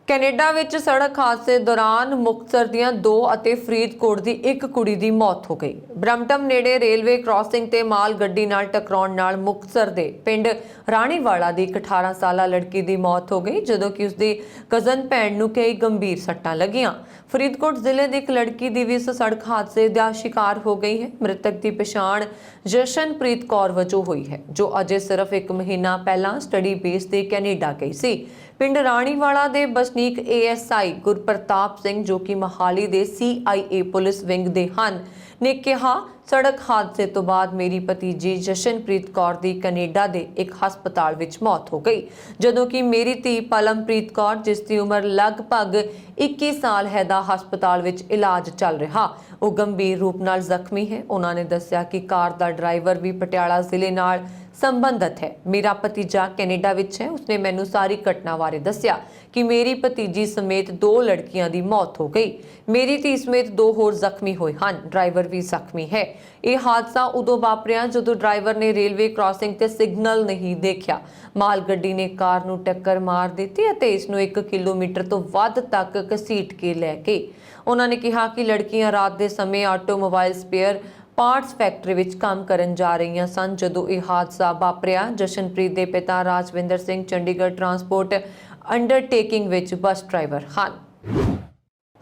ਕੈਨੇਡਾ ਵਿੱਚ ਸੜਕ ਹਾਦਸੇ ਦੌਰਾਨ ਮੁਕਤਸਰ ਦੀਆਂ 2 ਅਤੇ ਫਰੀਦਕੋਟ ਦੀ 1 ਕੁੜੀ ਦੀ ਮੌਤ ਹੋ ਗਈ। ਬ੍ਰੈਂਪਟਨ ਨੇੜੇ ਰੇਲਵੇ ਕ੍ਰਾਸਿੰਗ ਤੇ ਮਾਲ ਗੱਡੀ ਨਾਲ ਟਕਰਾਉਣ ਨਾਲ ਮੁਕਤਸਰ ਦੇ ਪਿੰਡ ਰਾਣੀਵਾਲਾ ਦੀ ਇੱਕ 18 ਸਾਲਾ ਲੜਕੀ ਦੀ ਮੌਤ ਹੋ ਗਈ, ਜਦੋਂ ਕਿ ਉਸਦੀ ਕਜ਼ਨ ਭੈਣ ਨੂੰ ਕਈ ਗੰਭੀਰ ਸੱਟਾਂ ਲੱਗੀਆਂ। ਫਰੀਦਕੋਟ ਜ਼ਿਲ੍ਹੇ ਦੀ ਇੱਕ ਲੜਕੀ ਦੀ ਵੀ ਇਸ ਸੜਕ ਹਾਦਸੇ ਦਾ ਸ਼ਿਕਾਰ ਹੋ ਗਈ ਹੈ। ਮ੍ਰਿਤਕ ਦੀ ਪਛਾਣ ਜਸ਼ਨਪ੍ਰੀਤ ਕੌਰ ਵਜੋਂ ਹੋਈ ਹੈ, ਜੋ ਅਜੇ ਸਿਰਫ 1 ਮਹੀਨਾ ਪਹਿਲਾਂ ਸਟੱਡੀ ਬੇਸ ਤੇ ਕੈਨੇਡਾ ਗਈ ਸੀ। ਪਿੰਡ ਰਾਣੀਵਾਲਾ ਦੇ ਵਸਨੀਕ ASI ਗੁਰਪ੍ਰਤਾਪ ਸਿੰਘ, ਜੋ ਕਿ ਮੋਹਾਲੀ ਦੇ CIA ਪੁਲਿਸ ਵਿੰਗ ਦੇ ਹਨ, ਨੇ ਕਿਹਾ, ਸੜਕ ਹਾਦਸੇ ਤੋਂ ਬਾਅਦ ਮੇਰੀ ਭਤੀਜੀ ਜਸ਼ਨਪ੍ਰੀਤ ਕੌਰ ਦੀ ਕੈਨੇਡਾ ਦੇ ਇੱਕ ਹਸਪਤਾਲ ਵਿੱਚ ਮੌਤ ਹੋ ਗਈ, ਜਦੋਂ ਕਿ ਮੇਰੀ ਧੀ ਪਲਮਪ੍ਰੀਤ ਕੌਰ, ਜਿਸ ਦੀ ਉਮਰ ਲਗਭਗ 21 ਸਾਲ ਹੈ, ਦਾ ਹਸਪਤਾਲ ਵਿੱਚ ਇਲਾਜ ਚੱਲ ਰਿਹਾ। ਉਹ ਗੰਭੀਰ ਰੂਪ ਨਾਲ ਜ਼ਖਮੀ ਹੈ। ਉਹਨਾਂ ਨੇ ਦੱਸਿਆ ਕਿ ਕਾਰ ਦਾ ਡਰਾਈਵਰ ਵੀ ਪਟਿਆਲਾ ਜ਼ਿਲ੍ਹੇ ਨਾਲ ਸੰਬੰਧਿਤ ਹੈ। ਮੇਰਾ ਭਤੀਜਾ ਕੈਨੇਡਾ ਵਿੱਚ ਹੈ। ਉਸਨੇ ਮੈਨੂੰ ਸਾਰੀ ਘਟਨਾ ਬਾਰੇ ਦੱਸਿਆ ਕਿ ਮੇਰੀ ਭਤੀਜੀ ਸਮੇਤ 2 ਲੜਕੀਆਂ ਦੀ ਮੌਤ ਹੋ ਗਈ। ਮੇਰੀ ਧੀ ਸਮੇਤ 2 ਹੋਰ ਜ਼ਖਮੀ ਹੋਏ ਹਨ। ਡਰਾਈਵਰ ਵੀ ਜ਼ਖਮੀ ਹੈ। ਇਹ ਹਾਦਸਾ ਉਦੋਂ ਵਾਪਰਿਆ ਜਦੋਂ ਡਰਾਈਵਰ ਨੇ ਰੇਲਵੇ ਕ੍ਰਾਸਿੰਗ ਤੇ ਸਿਗਨਲ ਨਹੀਂ ਦੇਖਿਆ। ਮਾਲ ਗੱਡੀ ਨੇ ਕਾਰ ਨੂੰ ਟੱਕਰ ਮਾਰ ਦਿੱਤੀ ਅਤੇ ਇਸ ਨੂੰ 1 ਕਿਲੋਮੀਟਰ ਤੋਂ ਵੱਧ ਤੱਕ ਘਸੀਟ ਕੇ ਲੈ ਗਈ। ਉਹਨਾਂ ਨੇ ਕਿਹਾ ਕਿ ਲੜਕੀਆਂ ਰਾਤ ਦੇ ਸਮੇਂ ਆਟੋਮੋਬਾਈਲ ਸਪੇਅਰ ਪਾਰਟਸ ਫੈਕਟਰੀ ਵਿੱਚ ਕੰਮ ਕਰਨ ਜਾ ਰਹੀਆਂ ਸਨ ਜਦੋਂ ਇਹ ਹਾਦਸਾ ਵਾਪਰਿਆ। ਜਸ਼ਨਪ੍ਰੀਤ ਦੇ ਪਿਤਾ ਰਾਜਵਿੰਦਰ ਸਿੰਘ ਚੰਡੀਗੜ੍ਹ ਟਰਾਂਸਪੋਰਟ ਅੰਡਰਟੇਕਿੰਗ ਵਿੱਚ ਬੱਸ ਡਰਾਈਵਰ ਹਨ।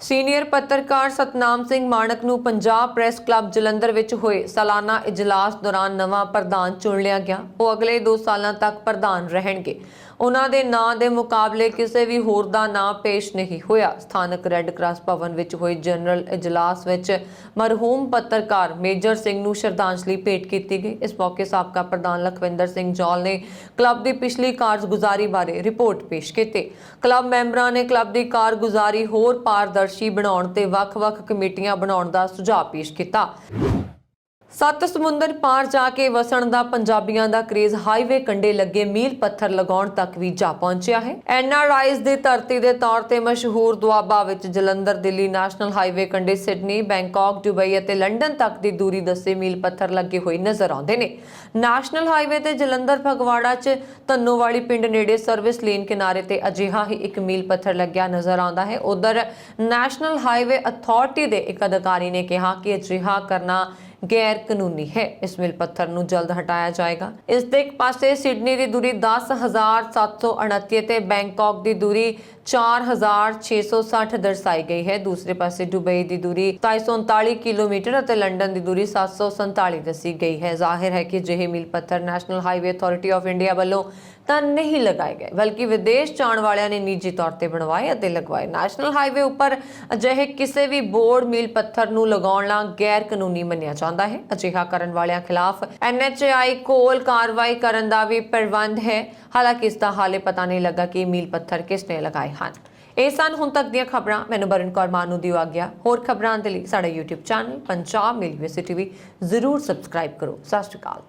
ਸੀਨੀਅਰ ਪੱਤਰਕਾਰ ਸਤਨਾਮ ਸਿੰਘ ਮਾਣਕ ਨੂੰ ਪੰਜਾਬ ਪ੍ਰੈਸ ਕਲੱਬ ਜਲੰਧਰ ਵਿੱਚ ਹੋਏ ਸਾਲਾਨਾ ਇਜਲਾਸ ਦੌਰਾਨ ਨਵਾਂ ਪ੍ਰਧਾਨ ਚੁਣ ਲਿਆ ਗਿਆ। ਉਹ ਅਗਲੇ 2 ਸਾਲਾਂ ਤੱਕ ਪ੍ਰਧਾਨ ਰਹਿਣਗੇ। ਉਹਨਾਂ ਦੇ ਨਾਂ ਦੇ ਮੁਕਾਬਲੇ ਕਿਸੇ ਵੀ ਹੋਰ ਦਾ ਨਾਂ ਪੇਸ਼ ਨਹੀਂ ਹੋਇਆ। ਸਥਾਨਕ ਰੈੱਡ ਕਰਾਸ ਭਵਨ ਵਿੱਚ ਹੋਏ ਜਨਰਲ ਇਜਲਾਸ ਵਿੱਚ ਮਰਹੂਮ ਪੱਤਰਕਾਰ ਮੇਜਰ ਸਿੰਘ ਨੂੰ ਸ਼ਰਧਾਂਜਲੀ ਭੇਟ ਕੀਤੀ ਗਈ। ਇਸ ਮੌਕੇ ਸਾਬਕਾ ਪ੍ਰਧਾਨ ਲਖਵਿੰਦਰ ਸਿੰਘ ਜੌਲ ਨੇ ਕਲੱਬ ਦੀ ਪਿਛਲੀ ਕਾਰਜਗੁਜ਼ਾਰੀ ਬਾਰੇ ਰਿਪੋਰਟ ਪੇਸ਼ ਕੀਤੀ। ਕਲੱਬ ਮੈਂਬਰਾਂ ਨੇ ਕਲੱਬ ਦੀ ਕਾਰਗੁਜ਼ਾਰੀ ਹੋਰ ਪਾਰਦਰਸ਼ੀ ਬਣਾਉਣ ਤੇ ਵੱਖ-ਵੱਖ ਕਮੇਟੀਆਂ ਬਣਾਉਣ ਦਾ ਸੁਝਾਅ ਪੇਸ਼ ਕੀਤਾ। 7 ਸਮੁੰਦਰ ਪਾਰ ਜਾ ਕੇ ਵਸਣ ਦਾ ਪੰਜਾਬੀਆਂ ਦਾ ਕਰੇਜ਼ ਹਾਈਵੇ ਕੰਢੇ ਲੱਗੇ ਮੀਲ ਪੱਥਰ ਲਗਾਉਣ ਤੱਕ ਵੀ ਜਾ ਪਹੁੰਚਿਆ ਹੈ। NRIs ਦੀ ਧਰਤੀ ਦੇ ਤੌਰ ਤੇ ਮਸ਼ਹੂਰ ਦੁਆਬਾ ਵਿੱਚ ਜਲੰਧਰ ਦਿੱਲੀ ਨੈਸ਼ਨਲ ਹਾਈਵੇ ਕੰਢੇ ਸਿਡਨੀ, ਬੈਂਕਾਕ, ਦੁਬਈ ਅਤੇ ਲੰਡਨ ਤੱਕ ਦੀ ਦੂਰੀ ਦੱਸੇ ਮੀਲ ਪੱਥਰ ਲੱਗੇ ਹੋਏ ਨਜ਼ਰ ਆਉਂਦੇ ਨੇ। ਨੈਸ਼ਨਲ ਹਾਈਵੇ ਤੇ ਜਲੰਧਰ ਫਗਵਾੜਾ 'ਚ ਧੰਨੋਵਾਲੀ ਪਿੰਡ ਨੇੜੇ ਸਰਵਿਸ ਲੇਨ ਕਿਨਾਰੇ ਤੇ ਅਜਿਹਾ ਹੀ 1 ਮੀਲ ਪੱਥਰ ਲੱਗਿਆ ਨਜ਼ਰ ਆਉਂਦਾ ਹੈ। ਉਧਰ ਨੈਸ਼ਨਲ ਹਾਈਵੇ ਅਥਾਰਟੀ ਦੇ ਇੱਕ ਅਧਿਕਾਰੀ ਨੇ ਕਿਹਾ ਕਿ ਅਜਿਹਾ ਕਰਨਾ ਗੈਰ ਕਾਨੂੰਨੀ ਹੈ। ਇਸ ਮਿਲ ਪੱਥਰ ਨੂੰ ਜਲਦ ਹਟਾਇਆ ਜਾਏਗਾ। ਇਸ ਦੇ ਇੱਕ ਪਾਸੇ ਸਿਡਨੀ ਦੀ ਦੂਰੀ 10,729 ਤੇ ਬੈਂਕਾਕ ਦੀ ਦੂਰੀ 4,660 ਦਰਸਾਈ ਗਈ ਹੈ। ਦੂਸਰੇ ਪਾਸੇ ਦੁਬਈ ਦੀ ਦੂਰੀ 239 ਕਿਲੋਮੀਟਰ ਅਤੇ ਲੰਡਨ ਦੀ ਦੂਰੀ 747 ਦੱਸੀ ਗਈ ਹੈ। ਜ਼ਾਹਿਰ ਹੈ ਕਿ ਅਜਿਹੇ ਮੀਲ ਪੱਥਰ national highway authority of India ਵੱਲੋਂ ਤਾਂ ਨਹੀਂ ਲਗਾਏ ਗਏ ਬਲਕਿ ਵਿਦੇਸ਼ ਜਾਣ ਵਾਲਿਆਂ ਨੇ ਨਿੱਜੀ ਤੌਰ ਤੇ ਬਣਵਾਏ ਅਤੇ ਲਗਵਾਏ। ਨੈਸ਼ਨਲ ਹਾਈਵੇ ਉੱਪਰ ਅਜਿਹੇ ਕਿਸੇ ਵੀ ਬੋਰਡ ਮੀਲ ਪੱਥਰ ਨੂੰ ਲਗਾਉਣਾ ਗੈਰ ਕਾਨੂੰਨੀ ਮੰਨਿਆ ਜਾਂਦਾ ਹੈ। ਅਜਿਹਾ ਕਰਨ ਵਾਲਿਆਂ ਖਿਲਾਫ NHAI ਕੋਲ ਕਾਰਵਾਈ ਕਰਨ ਦਾ ਵੀ ਪ੍ਰਬੰਧ ਹੈ। ਹਾਲਾਂਕਿ ਇਸ ਦਾ ਹਾਲੇ ਪਤਾ ਨਹੀਂ ਲੱਗਾ ਕਿ ਮੀਲ ਪੱਥਰ ਕਿਸ ਨੇ ਲਗਾਏ ਹਨ। ਇਹ ਸਨ ਹੁਣ ਤੱਕ ਦੀਆਂ ਖਬਰਾਂ। ਮੈਨੂੰ ਬਰਨ ਕੌਰ ਮਾਨੂ ਦਿਓ ਆਗਿਆ। ਹੋਰ ਖਬਰਾਂ ਦੇ ਲਈ ਸਾਡਾ YouTube ਚੈਨਲ ਪੰਜਾਬ ਮੇਲ ਯੂਨੀਵਰਸਿਟੀ ਵੀ ਜ਼ਰੂਰ ਸਬਸਕ੍ਰਾਈਬ ਕਰੋ। ਸਤਿ ਸ਼੍ਰੀ ਅਕਾਲ।